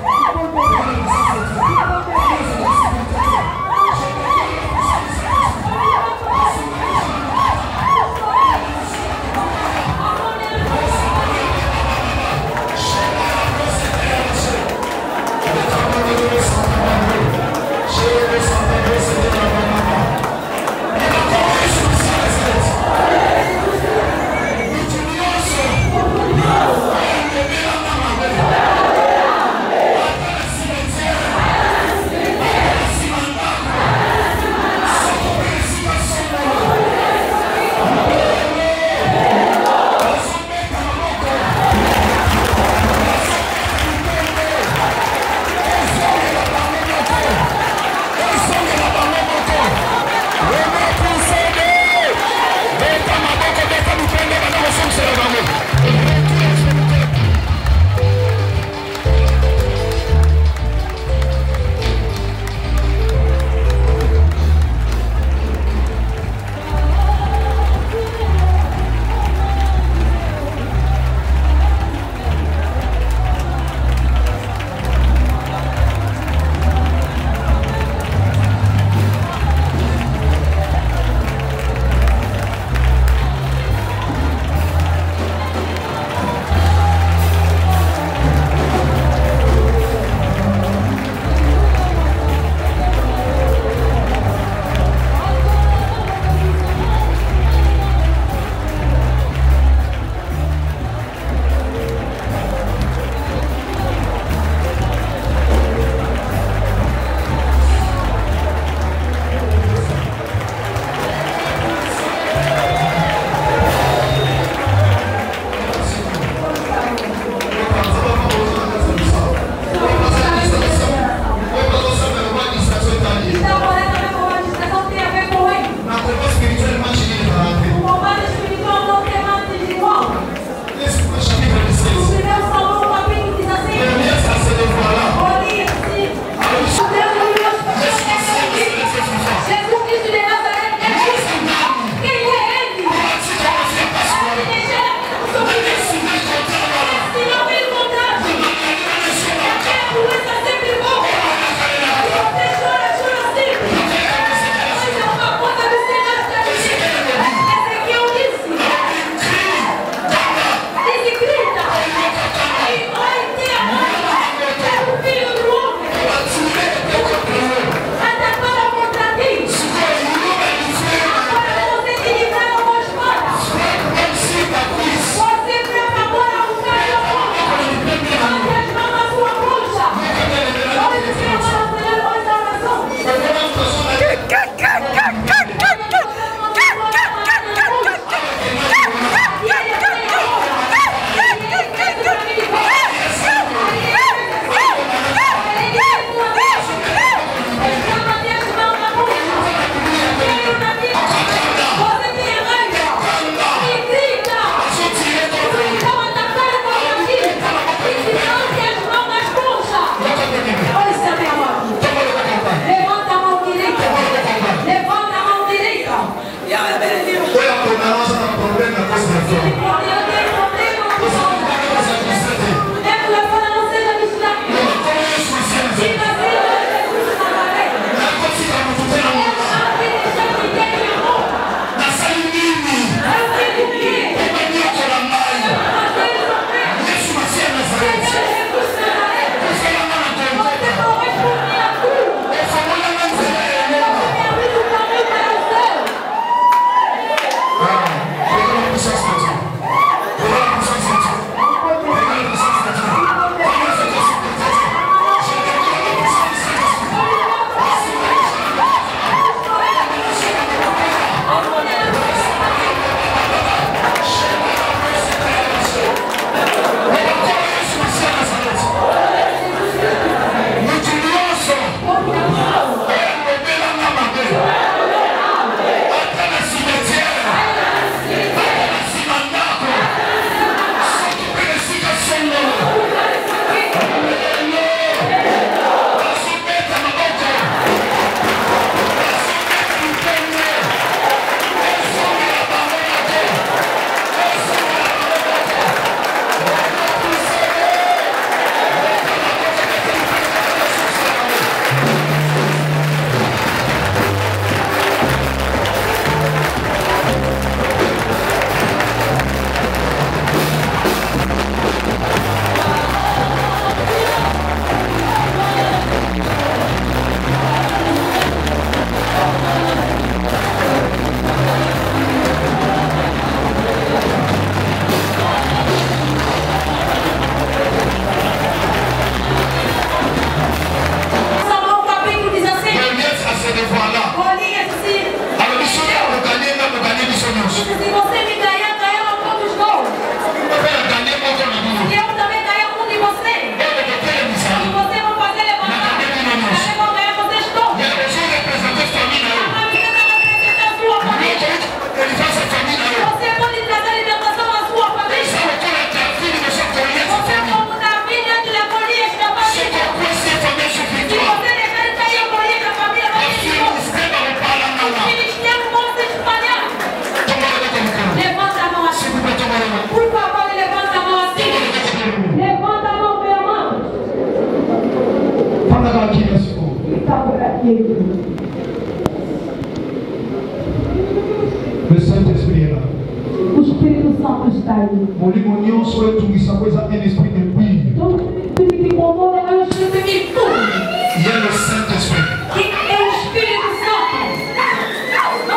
molimo nyonso etungisa po eza un esprit de pluie. Donc, tudo que compõe é um espírito de tudo. Il y a le Saint-Esprit. Que é o Espírito Santo.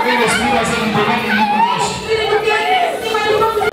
Et l'esprit va se libérer du molimo nyonso. O Espírito que é em cima de todos.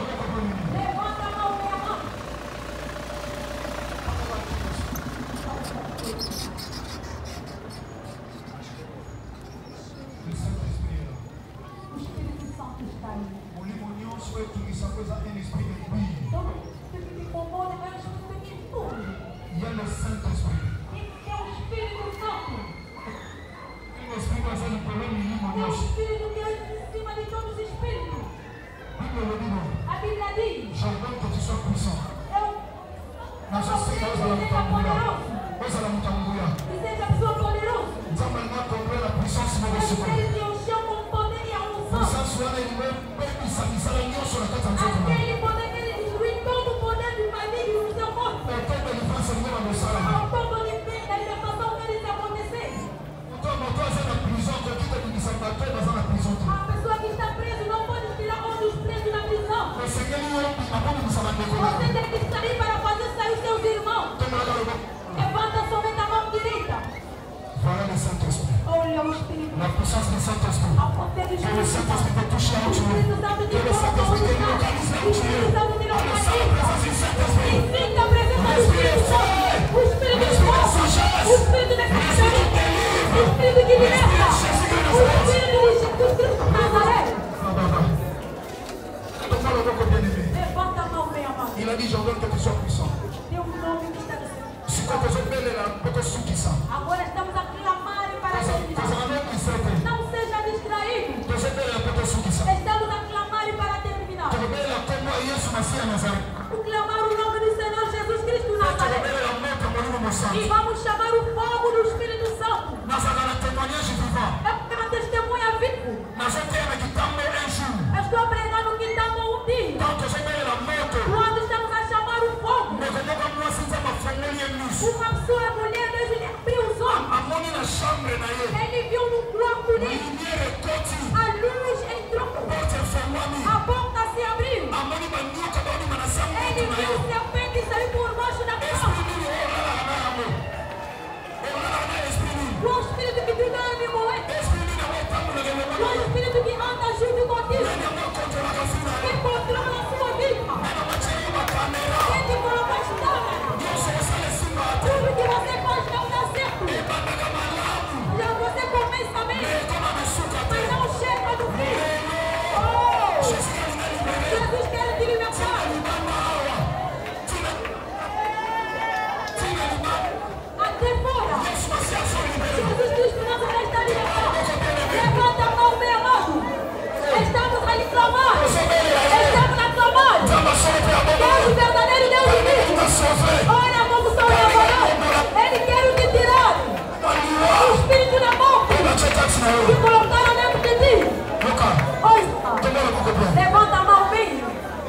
Il a dit, j'ordonne que tu sois puissant. Agora estamos a clamar para terminar. Não seja distraído. Estamos a clamar para terminar. Clamar o nome do Senhor Jesus Cristo Nazaré. E vamos chamar o fogo do Espírito Santo. É uma testemunha viva. Estou pregando que estamos um dia. Quando estamos a chamar o fogo. Uma pessoa, mulher, Deus lhe abriu os olhos. Ele viu no quarto dele. A luz entrou. A porta se abriu. Ele viu o serpente sair por baixo da cama. O Espírito que te dá ânimo, o Espírito que anda junto contigo. Que controla a sua vida. Quem te coloca as câmeras. Tudo que você faz não dá certo. Já você começa bem, mas não chega do fim. Jesus quer te libertar. Até fora. Jesus Cristo Nazaré está libertado. Levanta a mão, meu amado. Estamos a lhe clamar. Estamos a clamar. Deus verdadeiro, Deus vivo. Olha como sou eu agora. Ele quer te tirar o espírito da morte e colocar dentro de ti. Levanta a mão bem.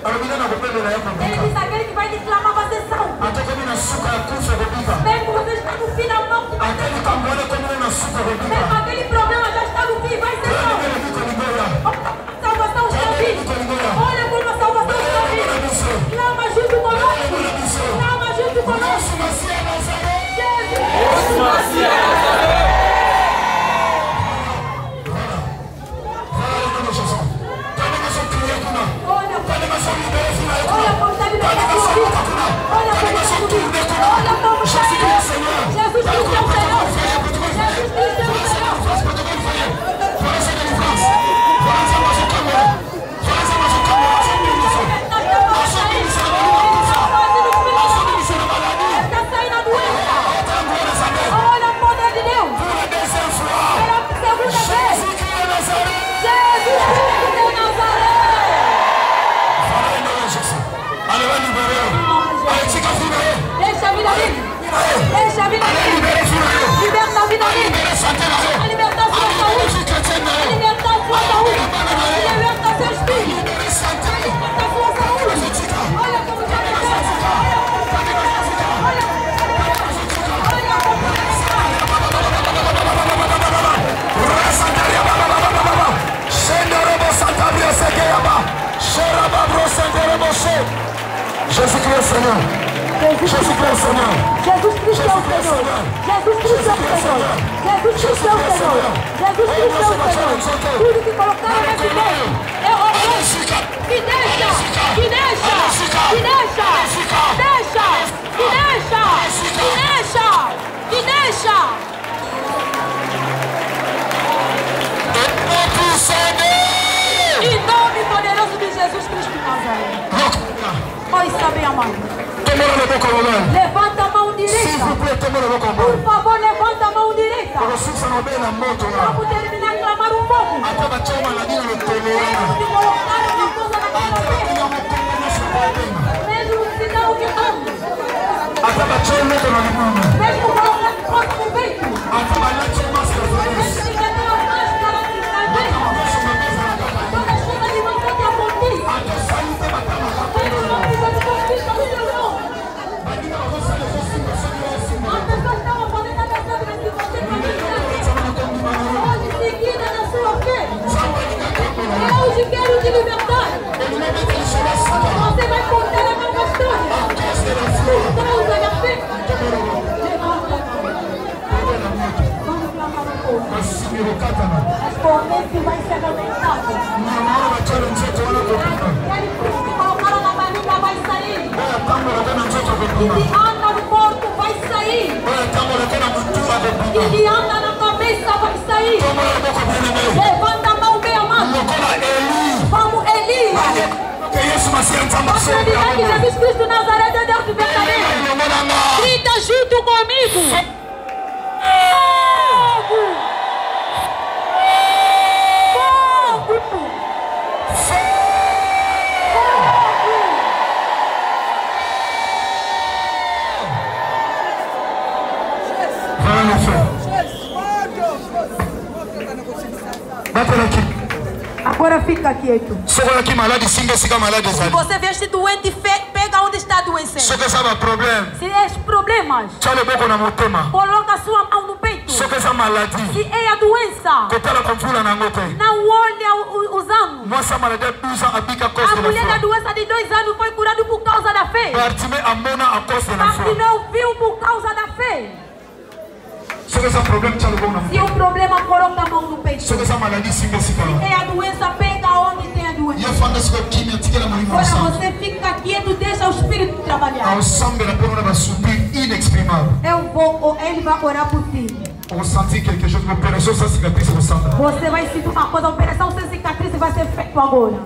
Ele diz aquele que vai te clamar vai ser salvo. Mesmo você está no fim da mão, mesmo aquele problema já está no fim, vai ser salvo. Salvação está vindo. Olha como a salvação está vindo. Clama junto conosco. Clama junto conosco. Olha como está liberando a sua vida. Olha como está subindo. Olha como está indo. Jesus Cristo é o Senhor. Jesus Cristo é o Senhor. Jésus-Christ Seigneur. Jésus-Christ Seigneur. Jesus Cristo é o Senhor. Jesus Cristo é o Senhor. Jesus Cristo é o Senhor. Jesus Cristo é o Senhor. Tudo que colocaram nesse meio, eu ordeno que deixa, que deixa, que deixa, deixa, que deixa, que deixa, que deixa. Em nome poderoso de Jesus Cristo de Nazaré. Pois sabe, amado. Levanta a mão direita. Por favor, levanta a mão direita. Vamos terminar de clamar um pouco. Mesmo de colocar uma coisa na cabeça. Mesmo se dá o que anda. Mesmo colocar coisa no peito. Mesmo se meter a máscara aqui na cabeça. Toda chuva de você que aponte. Hoje quero te libertar. Você vai contar a nova história. Por causa da fé. Vamos clamar um pouco. Mas por esse vai ser lamentado. Aquele colocaram na barriga vai sair. E de anda no corpo vai sair. E de anda na cabeça vai sair. Levanta a mão bem amado. Vamos, Eli. Acreditar que Jesus Cristo Nazaré é Deus verdadeiro. Grita junto comigo. Agora fica quieto. Se você vê este doente, pega onde está a doença. Se é problemas, coloca sua mão no peito. Se é a doença, não olha os anos. A mulher da doença de 2 anos foi curada por causa da fé. Bartimeu viu por causa da fé. Se o problema, coloca a mão no peito. Se é a doença, pega onde tem a doença. Agora você fica quieto, deixa o Espírito trabalhar. Ele vai orar por ti. Você vai sentir uma coisa, a operação sem cicatriz vai ser feita agora.